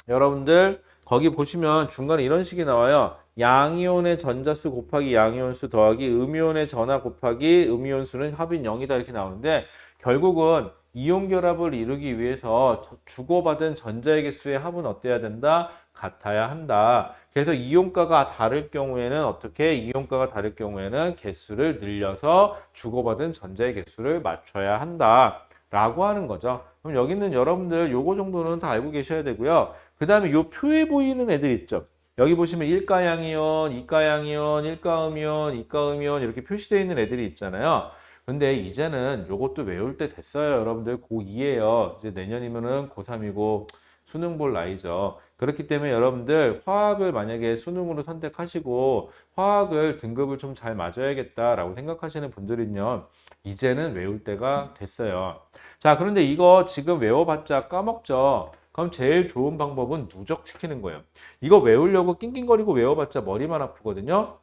여러분들 거기 보시면 중간에 이런 식이 나와요. 양이온의 전자수 곱하기 양이온수 더하기 음이온의 전하 곱하기 음이온수는 합인 0이다 이렇게 나오는데 결국은 이온 결합을 이루기 위해서 주고받은 전자의 개수의 합은 어때야 된다? 같아야 한다. 그래서 이온가가 다를 경우에는 어떻게? 이온가가 다를 경우에는 개수를 늘려서 주고받은 전자의 개수를 맞춰야 한다. 라고 하는 거죠. 그럼 여기는 여러분들 요거 정도는 다 알고 계셔야 되고요. 그 다음에 요 표에 보이는 애들 있죠. 여기 보시면 1가양이온, 2가양이온, 1가음이온, 2가음이온 이렇게 표시되어 있는 애들이 있잖아요. 근데 이제는 요것도 외울 때 됐어요. 여러분들 고2예요. 이제 내년이면은 고3이고 수능 볼 나이죠. 그렇기 때문에 여러분들 화학을 만약에 수능으로 선택하시고 화학을 등급을 좀 잘 맞아야겠다라고 생각하시는 분들은요. 이제는 외울 때가 됐어요. 자, 그런데 이거 지금 외워봤자 까먹죠. 그럼 제일 좋은 방법은 누적시키는 거예요. 이거 외우려고 낑낑거리고 외워봤자 머리만 아프거든요.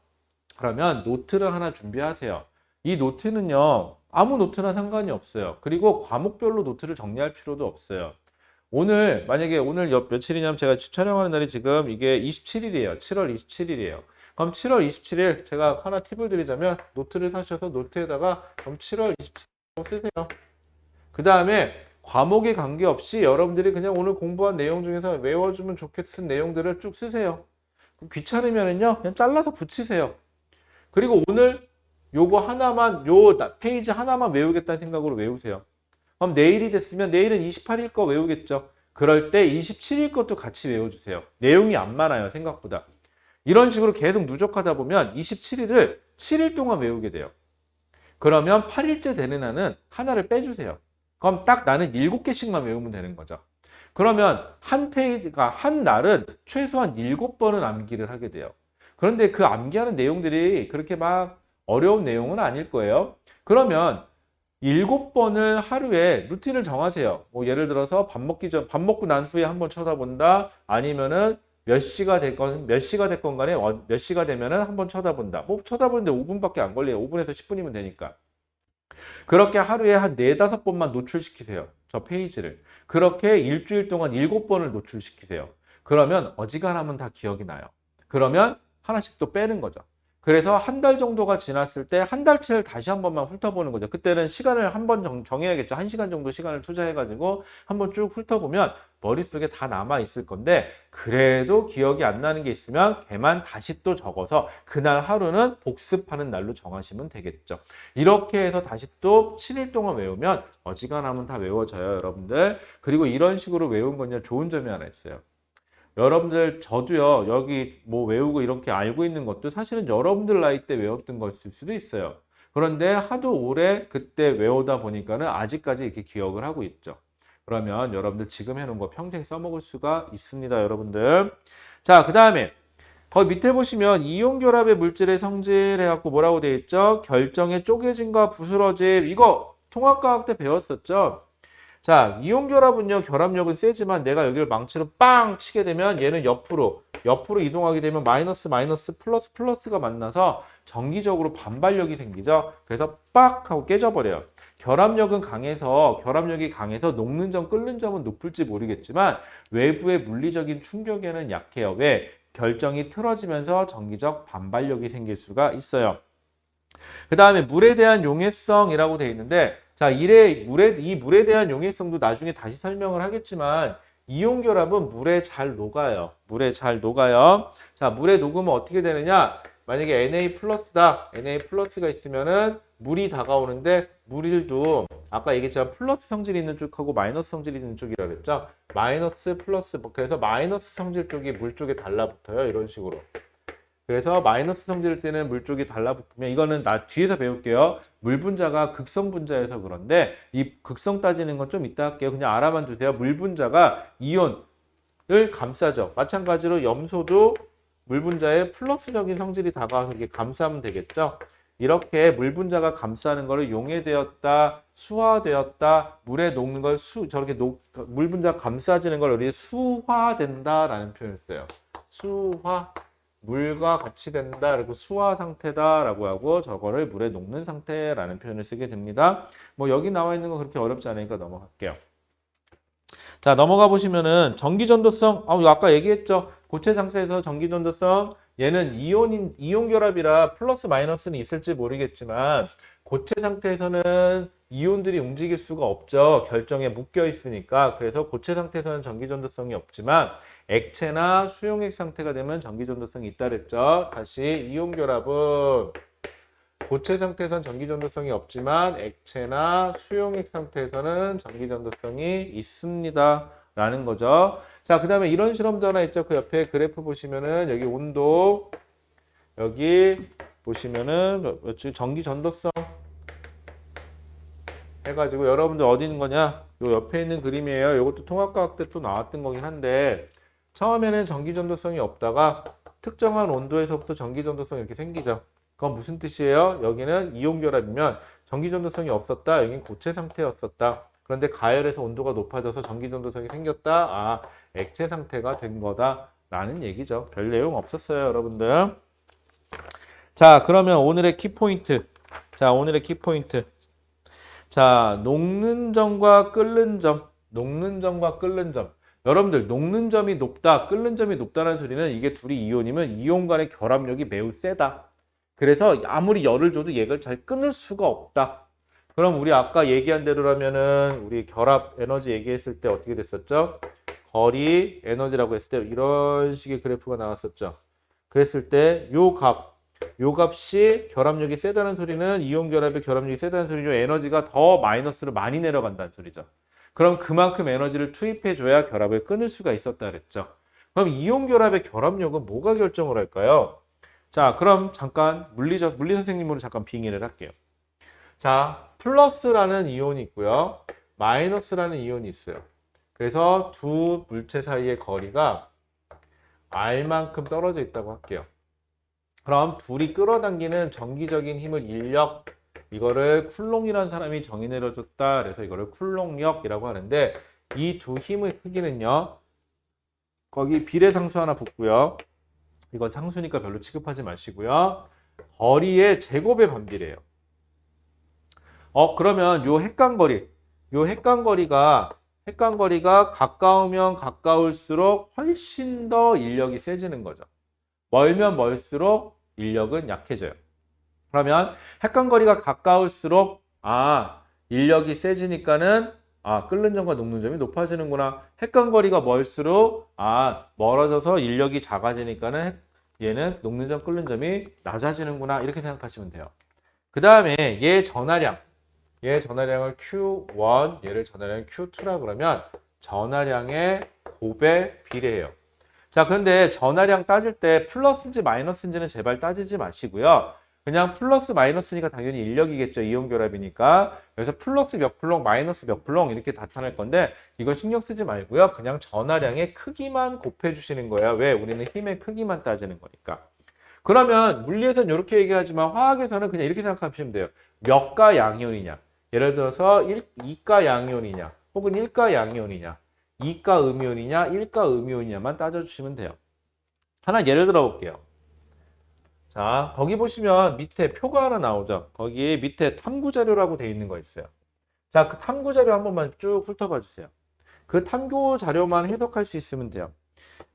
그러면 노트를 하나 준비하세요. 이 노트는요, 아무 노트나 상관이 없어요. 그리고 과목별로 노트를 정리할 필요도 없어요. 오늘, 만약에 오늘 며칠이냐면 제가 촬영하는 날이 지금 이게 27일이에요. 7월 27일이에요. 그럼 7월 27일 제가 하나 팁을 드리자면 노트를 사셔서 노트에다가 그럼 7월 27일 쓰세요. 그 다음에 과목에 관계없이 여러분들이 그냥 오늘 공부한 내용 중에서 외워주면 좋겠는 내용들을 쭉 쓰세요. 귀찮으면은요, 그냥 잘라서 붙이세요. 그리고 오늘 요거 하나만, 페이지 하나만 외우겠다는 생각으로 외우세요. 그럼 내일이 됐으면 내일은 28일 거 외우겠죠. 그럴 때 27일 것도 같이 외워주세요. 내용이 안 많아요, 생각보다. 이런 식으로 계속 누적하다 보면 27일을 7일 동안 외우게 돼요. 그러면 8일째 되는 한은 하나를 빼주세요. 그럼 딱 나는 7개씩만 외우면 되는 거죠. 그러면 한 페이지가, 한 날은 최소한 7번은 암기를 하게 돼요. 그런데 그 암기하는 내용들이 그렇게 막 어려운 내용은 아닐 거예요. 그러면 7번을 하루에 루틴을 정하세요. 뭐 예를 들어서 밥 먹고 난 후에 한번 쳐다본다. 아니면은 몇 시가 됐건 간에 몇 시가 되면은 한번 쳐다본다. 뭐 쳐다보는데 5분밖에 안 걸려요. 5분에서 10분이면 되니까. 그렇게 하루에 한 4~5번만 노출시키세요. 저 페이지를. 그렇게 일주일 동안 7번을 노출시키세요. 그러면 어지간하면 다 기억이 나요. 그러면 하나씩 또 빼는 거죠. 그래서 한 달 정도가 지났을 때 한 달치를 다시 한 번만 훑어보는 거죠. 그때는 시간을 한 번 정해야겠죠. 1시간 정도 시간을 투자해가지고 한번 쭉 훑어보면 머릿속에 다 남아있을 건데 그래도 기억이 안 나는 게 있으면 걔만 다시 또 적어서 그날 하루는 복습하는 날로 정하시면 되겠죠. 이렇게 해서 다시 또 7일 동안 외우면 어지간하면 다 외워져요, 여러분들. 그리고 이런 식으로 외운 건요, 좋은 점이 하나 있어요. 여러분들 저도요 여기 뭐 외우고 이렇게 알고 있는 것도 사실은 여러분들 나이 때 외웠던 것일 수도 있어요. 그런데 하도 오래 그때 외우다 보니까는 아직까지 이렇게 기억을 하고 있죠. 그러면 여러분들 지금 해놓은 거 평생 써먹을 수가 있습니다, 여러분들. 자, 그 다음에 거기 밑에 보시면 이온결합의 물질의 성질 해갖고 뭐라고 되어 있죠? 결정의 쪼개짐과 부스러짐. 이거 통합과학 때 배웠었죠? 자, 이온결합은요, 결합력은 세지만 내가 여기를 망치로 빵 치게 되면 얘는 옆으로 이동하게 되면 마이너스, 마이너스, 플러스, 플러스가 만나서 정기적으로 반발력이 생기죠. 그래서 빡 하고 깨져버려요. 결합력이 강해서 녹는 점, 끓는 점은 높을지 모르겠지만 외부의 물리적인 충격에는 약해요. 왜? 결정이 틀어지면서 정기적 반발력이 생길 수가 있어요. 그 다음에 물에 대한 용해성이라고 되어 있는데, 자, 이 물에 대한 용해성도 나중에 다시 설명을 하겠지만, 이온결합은 물에 잘 녹아요. 물에 잘 녹아요. 자, 물에 녹으면 어떻게 되느냐? 만약에 Na 플러스다. Na 플러스가 있으면은 물이 다가오는데, 물도 아까 얘기했지만 플러스 성질이 있는 쪽하고 마이너스 성질이 있는 쪽이라 그랬죠? 마이너스 플러스, 그래서 마이너스 성질 쪽이 물 쪽에 달라붙어요. 이런 식으로. 그래서 마이너스 성질을 띠는 물 쪽이 달라붙으면 이거는 나 뒤에서 배울게요. 물 분자가 극성 분자여서 그런데 이 극성 따지는 건 좀 이따 할게요. 그냥 알아만 두세요. 물 분자가 이온을 감싸죠. 마찬가지로 염소도 물 분자에 플러스적인 성질이 다가와서 이게 감싸면 되겠죠. 이렇게 물 분자가 감싸는 것을 용해되었다, 수화되었다, 물에 녹는 걸 물 분자가 감싸지는 걸 우리 수화된다라는 표현을 써요. 수화. 물과 같이 된다, 그리고 수화 상태다라고 하고 저거를 물에 녹는 상태라는 표현을 쓰게 됩니다. 뭐 여기 나와 있는 건 그렇게 어렵지 않으니까 넘어갈게요. 자, 넘어가 보시면은 전기전도성, 아까 얘기했죠. 고체 상태에서 전기전도성, 얘는 이온 결합이라 플러스 마이너스는 있을지 모르겠지만 고체 상태에서는 이온들이 움직일 수가 없죠. 결정에 묶여 있으니까. 그래서 고체 상태에서는 전기전도성이 없지만 액체나 수용액 상태가 되면 전기전도성이 있다 그랬죠. 다시 이온결합은 고체 상태에서는 전기전도성이 없지만 액체나 수용액 상태에서는 전기전도성이 있습니다. 라는 거죠. 자, 그 다음에 이런 실험도 하나 있죠. 그 옆에 그래프 보시면은 여기 온도, 여기 보시면은 전기전도성 해가지고 여러분들 어디 있는 거냐? 요 옆에 있는 그림이에요. 이것도 통합과학 때 또 나왔던 거긴 한데 처음에는 전기전도성이 없다가 특정한 온도에서부터 전기전도성이 이렇게 생기죠. 그건 무슨 뜻이에요? 여기는 이온결합이면 전기전도성이 없었다. 여기는 고체 상태였었다. 그런데 가열해서 온도가 높아져서 전기전도성이 생겼다. 아, 액체 상태가 된 거다. 라는 얘기죠. 별 내용 없었어요, 여러분들. 자, 그러면 오늘의 키포인트. 자, 오늘의 키포인트. 자, 녹는 점과 끓는 점. 녹는 점과 끓는 점. 여러분들 녹는 점이 높다, 끓는 점이 높다는 소리는 이게 둘이 이온이면 이온 간의 결합력이 매우 세다. 그래서 아무리 열을 줘도 얘를 잘 끊을 수가 없다. 그럼 우리 아까 얘기한 대로라면은 우리 결합 에너지 얘기했을 때 어떻게 됐었죠? 거리 에너지라고 했을 때 이런 식의 그래프가 나왔었죠. 그랬을 때 요 값이 결합력이 세다는 소리는 이온 결합의 결합력이 세다는 소리죠. 에너지가 더 마이너스로 많이 내려간다는 소리죠. 그럼 그만큼 에너지를 투입해 줘야 결합을 끊을 수가 있었다 그랬죠. 그럼 이온 결합의 결합력은 뭐가 결정을 할까요? 자, 그럼 잠깐 물리 선생님으로 잠깐 빙의를 할게요. 자, 플러스라는 이온이 있고요. 마이너스라는 이온이 있어요. 그래서 두 물체 사이의 거리가 R만큼 떨어져 있다고 할게요. 그럼 둘이 끌어당기는 정기적인 힘을 인력, 이거를 쿨롱이라는 사람이 정의 내려줬다. 그래서 이거를 쿨롱력이라고 하는데 이 두 힘의 크기는요. 거기 비례상수 하나 붙고요. 이건 상수니까 별로 취급하지 마시고요. 거리의 제곱에 반비례해요. 그러면 요 핵간거리가 가까우면 가까울수록 훨씬 더 인력이 세지는 거죠. 멀면 멀수록 인력은 약해져요. 그러면 핵간거리가 가까울수록 인력이 세지니까는 끓는 점과 녹는 점이 높아지는구나. 핵간거리가 멀수록 멀어져서 인력이 작아지니까는 얘는 녹는 점, 끓는 점이 낮아지는구나. 이렇게 생각하시면 돼요. 그 다음에 얘 전하량을 Q1, 얘를 전하량 Q2라 그러면 전하량의 곱에 비례해요. 자, 그런데 전하량 따질 때 플러스인지 마이너스인지는 제발 따지지 마시고요. 그냥 플러스 마이너스니까 당연히 인력이겠죠. 이온 결합이니까. 그래서 플러스 몇 플롱, 마이너스 몇 플롱 이렇게 나타날 건데 이거 신경 쓰지 말고요. 그냥 전하량의 크기만 곱해 주시는 거예요. 왜? 우리는 힘의 크기만 따지는 거니까. 그러면 물리에서는 이렇게 얘기하지만 화학에서는 그냥 이렇게 생각하시면 돼요. 몇가 양이온이냐. 예를 들어서 2가 양이온이냐 혹은 1가 양이온이냐 2가 음이온이냐 1가 음이온이냐만 따져주시면 돼요. 하나 예를 들어 볼게요. 자, 거기 보시면 밑에 표가 하나 나오죠. 거기 밑에 탐구 자료라고 돼 있는 거 있어요. 자, 그 탐구 자료 한 번만 쭉 훑어봐 주세요. 그 탐구 자료만 해석할 수 있으면 돼요.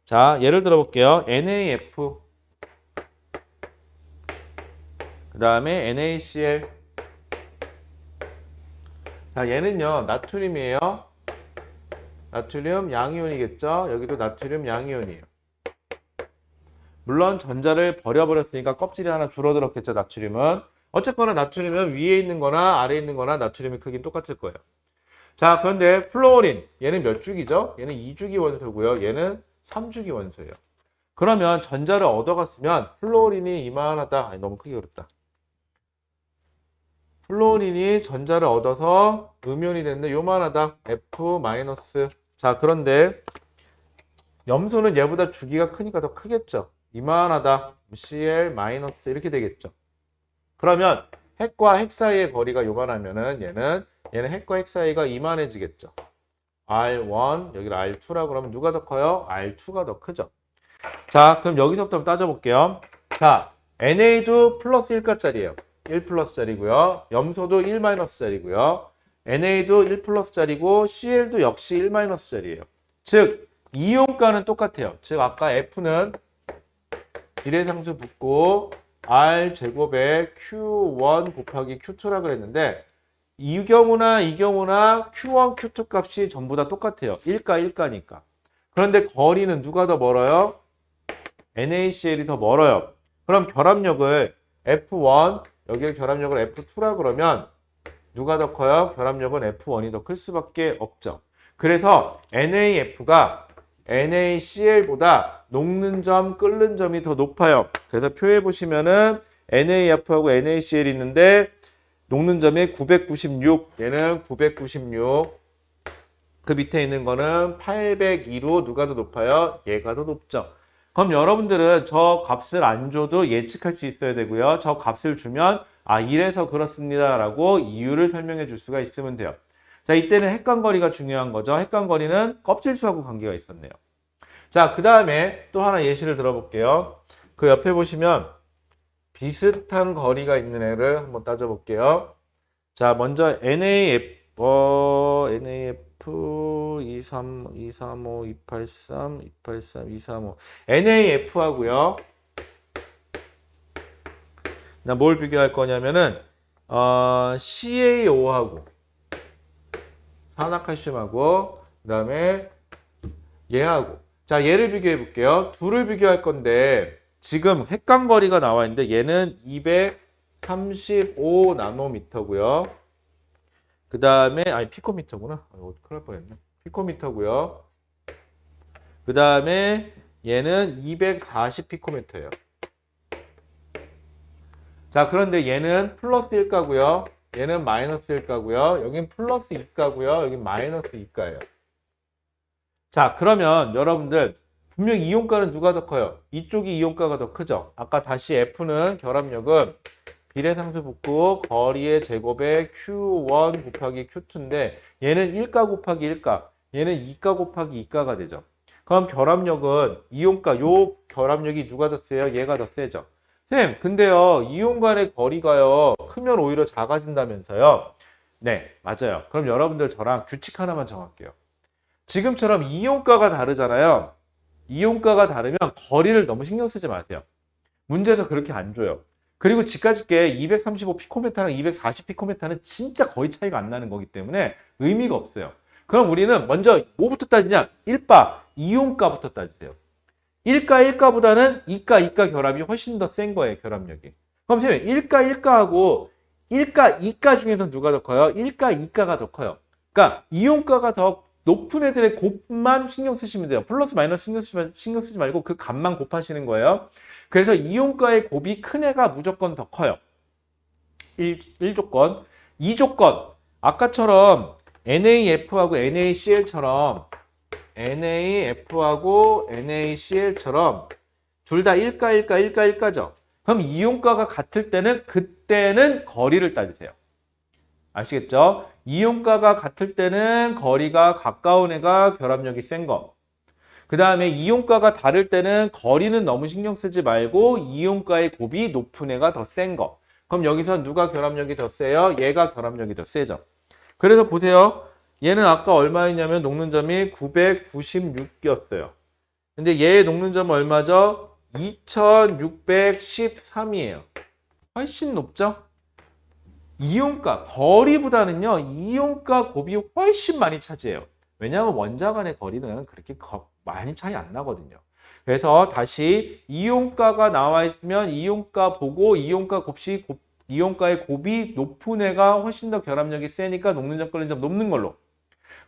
자, 예를 들어 볼게요. NaF 그 다음에 NaCl 자, 얘는요 나트륨이에요. 나트륨 양이온이겠죠. 여기도 나트륨 양이온이에요. 물론 전자를 버려버렸으니까 껍질이 하나 줄어들었겠죠. 나트륨은. 어쨌거나 나트륨은 위에 있는 거나 아래에 있는 거나 나트륨의 크기는 똑같을 거예요. 자, 그런데 플로린 얘는 몇 주기죠? 얘는 2주기 원소고요. 얘는 3주기 원소예요. 그러면 전자를 얻어갔으면 플로린이 이만하다. 아니, 너무 크게 그렸다. 플로린이 전자를 얻어서 음이온이 됐는데 요만하다. F-. 자, 그런데 염소는 얘보다 주기가 크니까 더 크겠죠. 이만하다. Cl- 이렇게 되겠죠. 그러면 핵과 핵 사이의 거리가 요만하면은 얘는 핵과 핵 사이가 이만해지겠죠. R1, 여기를 R2라고 그러면 누가 더 커요? R2가 더 크죠. 자, 그럼 여기서부터 따져볼게요. 자, NA도 플러스 1가짜리예요. 1 플러스짜리고요. 염소도 1 마이너스짜리고요. NA도 1 플러스짜리고 CL도 역시 1 마이너스짜리예요. 즉, 이온가는 똑같아요. 즉, 아까 F는 비례상수 붙고 R 제곱에 Q1 곱하기 Q2라고 그랬는데 이 경우나 Q1, Q2 값이 전부 다 똑같아요. 1가 1가니까. 그런데 거리는 누가 더 멀어요? NaCl이 더 멀어요. 그럼 결합력을 F1, 여기를 결합력을 F2라 그러면 누가 더 커요? 결합력은 F1이 더 클 수밖에 없죠. 그래서 NaF가 NaCl보다 녹는 점, 끓는 점이 더 높아요. 그래서 표에 보시면은 NaF하고 NaCl이 있는데 녹는 점이 996, 얘는 996. 그 밑에 있는 거는 802로 누가 더 높아요? 얘가 더 높죠. 그럼 여러분들은 저 값을 안 줘도 예측할 수 있어야 되고요. 저 값을 주면 아 이래서 그렇습니다 라고 이유를 설명해 줄 수가 있으면 돼요. 자, 이때는 핵간거리가 중요한 거죠. 핵간거리는 껍질수하고 관계가 있었네요. 자, 그 다음에 또 하나 예시를 들어볼게요. 그 옆에 보시면 비슷한 거리가 있는 애를 한번 따져볼게요. 자, 먼저 NAF 23, 235, 283, 283, 235 NAF하고요. 나 뭘 비교할 거냐면은 CaO하고 산화칼슘하고 그 다음에 얘하고 자 얘를 비교해 볼게요. 둘을 비교할 건데 지금 핵간거리가 나와 있는데 얘는 235 나노미터고요. 그 다음에 아니 피코미터구나. 큰일 날 뻔했네. 피코미터고요. 그 다음에 얘는 240 피코미터예요. 자, 그런데 얘는 플러스 1가고요. 얘는 마이너스 1가고요. 여긴 플러스 2가고요. 여긴 마이너스 2가예요. 자, 그러면 여러분들 분명 이온가는 누가 더 커요? 이쪽이 이온가가 더 크죠? 아까 다시 F는 결합력은 비례상수 붙고 거리의 제곱에 Q1 곱하기 Q2인데 얘는 1가 곱하기 1가, 얘는 2가 곱하기 2가가 되죠. 그럼 결합력은 이온가, 요 결합력이 누가 더 세요? 얘가 더 세죠. 쌤, 근데요, 이온 간의 거리가요, 크면 오히려 작아진다면서요? 네, 맞아요. 그럼 여러분들 저랑 규칙 하나만 정할게요. 지금처럼 이온가가 다르잖아요. 이온가가 다르면 거리를 너무 신경 쓰지 마세요. 문제에서 그렇게 안 줘요. 그리고 집까짓게 235 피코메타랑 240 피코메타는 진짜 거의 차이가 안 나는 거기 때문에 의미가 없어요. 그럼 우리는 먼저 뭐부터 따지냐? 1바, 이온가부터 따지세요. 1가 1가보다는 2가 2가 결합이 훨씬 더 센 거예요, 결합력이. 그럼 선생님, 1가 1가하고 1가 2가 중에서 누가 더 커요? 1가 2가가 더 커요. 그러니까 이온가가 더 높은 애들의 곱만 신경 쓰시면 돼요. 플러스 마이너스 신경 쓰지 말고 그 값만 곱하시는 거예요. 그래서 이온가의 곱이 큰 애가 무조건 더 커요. 1조건. 2조건. 아까처럼 NaF하고 NaCl처럼 NaF하고 NaCl처럼 둘 다 1가 1가 그럼 이온가가 같을 때는 그때는 거리를 따지세요. 아시겠죠? 이온가가 같을 때는 거리가 가까운 애가 결합력이 센 거. 그 다음에 이온가가 다를 때는 거리는 너무 신경 쓰지 말고 이온가의 곱이 높은 애가 더 센 거. 그럼 여기서 누가 결합력이 더 세요? 얘가 결합력이 더 세죠. 그래서 보세요. 얘는 아까 얼마였냐면 녹는 점이 996이었어요. 근데 얘의 녹는 점은 얼마죠? 2613이에요. 훨씬 높죠? 이온가, 거리보다는요, 이온가 곱이 훨씬 많이 차지해요. 왜냐하면 원자 간의 거리는 그렇게 많이 차이 안 나거든요. 그래서 다시 이온가가 나와 있으면 이온가 보고 이온가의 곱이 높은 애가 훨씬 더 결합력이 세니까 녹는 점, 끓는 점 높는 걸로.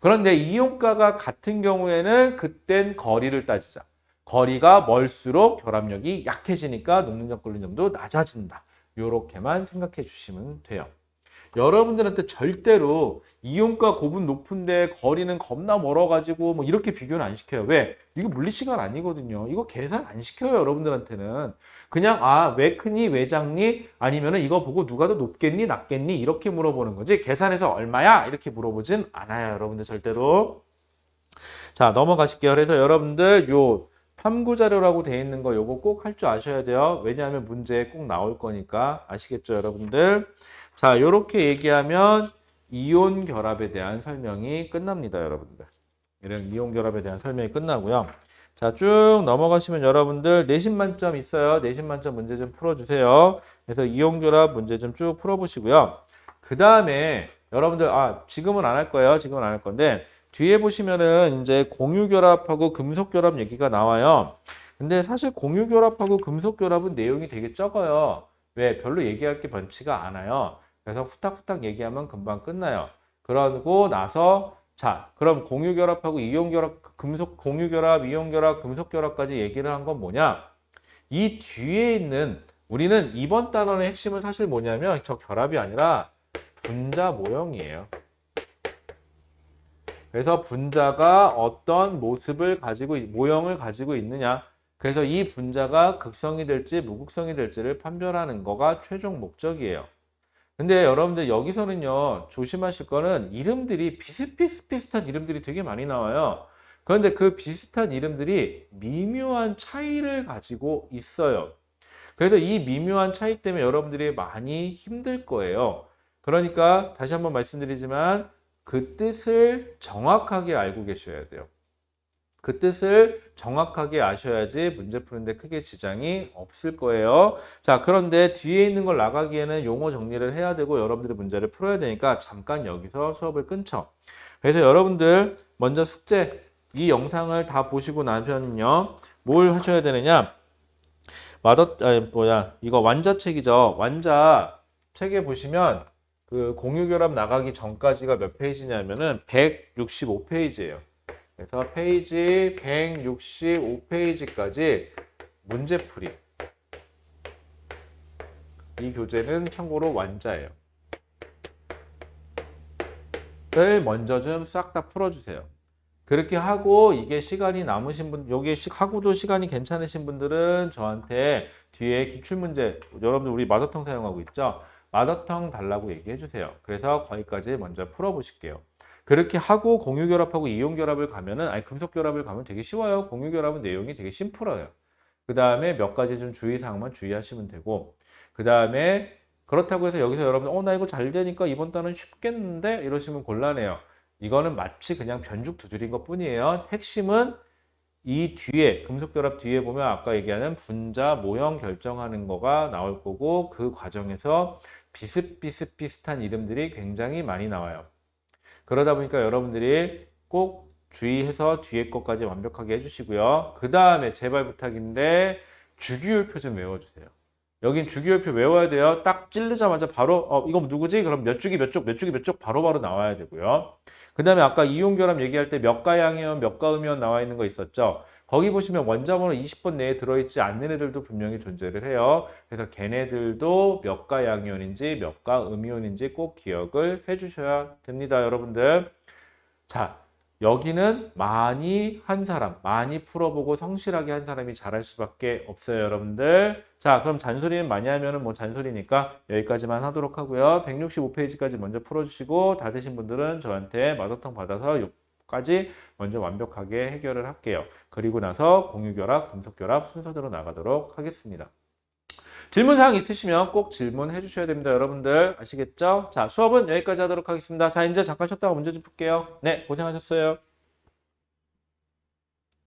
그런데 이온가가 같은 경우에는 그땐 거리를 따지자. 거리가 멀수록 결합력이 약해지니까 녹는 점, 끓는 점도 낮아진다. 이렇게만 생각해 주시면 돼요. 여러분들한테 절대로 이온가 곱은 높은데 거리는 겁나 멀어가지고 뭐 이렇게 비교는 안 시켜요. 왜? 이거 물리시간 아니거든요. 이거 계산 안 시켜요, 여러분들한테는. 그냥 왜 크니? 왜 작니? 아니면은 이거 보고 누가 더 높겠니? 낮겠니? 이렇게 물어보는 거지. 계산해서 얼마야? 이렇게 물어보진 않아요, 여러분들 절대로. 자, 넘어가실게요. 그래서 여러분들 요 탐구 자료라고 되어 있는 거 요거 꼭 할 줄 아셔야 돼요. 왜냐하면 문제에 꼭 나올 거니까. 아시겠죠, 여러분들? 자, 요렇게 얘기하면 이온 결합에 대한 설명이 끝납니다, 여러분들. 이런 이온 결합에 대한 설명이 끝나고요. 자, 쭉 넘어가시면 여러분들 내신 만점 있어요. 내신 만점 문제 좀 풀어주세요. 그래서 이온 결합 문제 좀 쭉 풀어보시고요. 그 다음에 여러분들 지금은 안 할 거예요. 지금은 안 할 건데 뒤에 보시면은 이제 공유결합하고 금속결합 얘기가 나와요. 근데 사실 공유결합하고 금속결합은 내용이 되게 적어요. 왜? 별로 얘기할 게 많지가 않아요. 그래서 후딱후딱 얘기하면 금방 끝나요. 그러고 나서 자, 그럼 공유결합하고 이온결합, 공유결합, 이온결합, 금속결합까지 얘기를 한 건 뭐냐? 이 뒤에 있는 우리는 이번 단원의 핵심은 사실 뭐냐면 저 결합이 아니라 분자 모형이에요. 그래서 분자가 어떤 모습을 가지고 모형을 가지고 있느냐. 그래서 이 분자가 극성이 될지 무극성이 될지를 판별하는 거가 최종 목적이에요. 근데 여러분들 여기서는요 조심하실 거는 이름들이 비슷비슷한 이름들이 되게 많이 나와요. 그런데 그 비슷한 이름들이 미묘한 차이를 가지고 있어요. 그래서 이 미묘한 차이 때문에 여러분들이 많이 힘들 거예요. 그러니까 다시 한번 말씀드리지만 그 뜻을 정확하게 알고 계셔야 돼요. 그 뜻을 정확하게 아셔야지 문제 푸는데 크게 지장이 없을 거예요. 자, 그런데 뒤에 있는 걸 나가기에는 용어 정리를 해야 되고 여러분들이 문제를 풀어야 되니까 잠깐 여기서 수업을 끊죠. 그래서 여러분들 먼저 숙제 이 영상을 다 보시고 나면요 뭘 하셔야 되느냐? 이거 완자책이죠. 완자 책에 보시면 그 공유결합 나가기 전까지가 몇 페이지냐면은 165페이지예요. 그래서 페이지 165페이지까지 문제풀이. 이 교재는 참고로 완자예요. 를 먼저 좀 싹 다 풀어주세요. 그렇게 하고 이게 시간이 남으신 분, 여기 하고도 시간이 괜찮으신 분들은 저한테 뒤에 기출문제, 여러분들 우리 마더텅 사용하고 있죠? 마더텅 달라고 얘기해 주세요. 그래서 거기까지 먼저 풀어보실게요. 그렇게 하고 공유결합하고 이온결합을 가면은, 금속결합을 가면 되게 쉬워요. 공유결합은 내용이 되게 심플해요. 그 다음에 몇 가지 좀 주의사항만 주의하시면 되고, 그 다음에 그렇다고 해서 여기서 여러분, 나 이거 잘 되니까 이번 달은 쉽겠는데? 이러시면 곤란해요. 이거는 마치 그냥 변죽 두 줄인 것 뿐이에요. 핵심은 이 뒤에, 금속결합 뒤에 보면 아까 얘기하는 분자 모형 결정하는 거가 나올 거고, 그 과정에서 비슷비슷한 이름들이 굉장히 많이 나와요. 그러다 보니까 여러분들이 꼭 주의해서 뒤에 것까지 완벽하게 해주시고요. 그 다음에 제발 부탁인데 주기율표 좀 외워주세요. 여긴 주기율표 외워야 돼요. 딱 찌르자마자 바로 이거 누구지? 그럼 몇 주기 몇 쪽, 몇 주기 몇 쪽 바로바로 나와야 되고요. 그 다음에 아까 이온결합 얘기할 때 몇가 양이온, 몇가 음이온 나와 있는 거 있었죠? 거기 보시면 원자번호 20번 내에 들어있지 않는 애들도 분명히 존재를 해요. 그래서 걔네들도 몇가 양이온인지 몇가 음이온인지 꼭 기억을 해주셔야 됩니다, 여러분들. 자, 여기는 많이 한 사람, 많이 풀어보고 성실하게 한 사람이 잘할 수밖에 없어요, 여러분들. 자, 그럼 잔소리는 많이 하면은 뭐 잔소리니까 여기까지만 하도록 하고요. 165페이지까지 먼저 풀어주시고 다 되신 분들은 저한테 마더탕 받아서 여기까지 먼저 완벽하게 해결을 할게요. 그리고 나서 공유결합, 금속결합 순서대로 나가도록 하겠습니다. 질문사항 있으시면 꼭 질문해 주셔야 됩니다, 여러분들. 아시겠죠? 자, 수업은 여기까지 하도록 하겠습니다. 자, 이제 잠깐 쉬었다가 문제 좀 풀게요. 네, 고생하셨어요.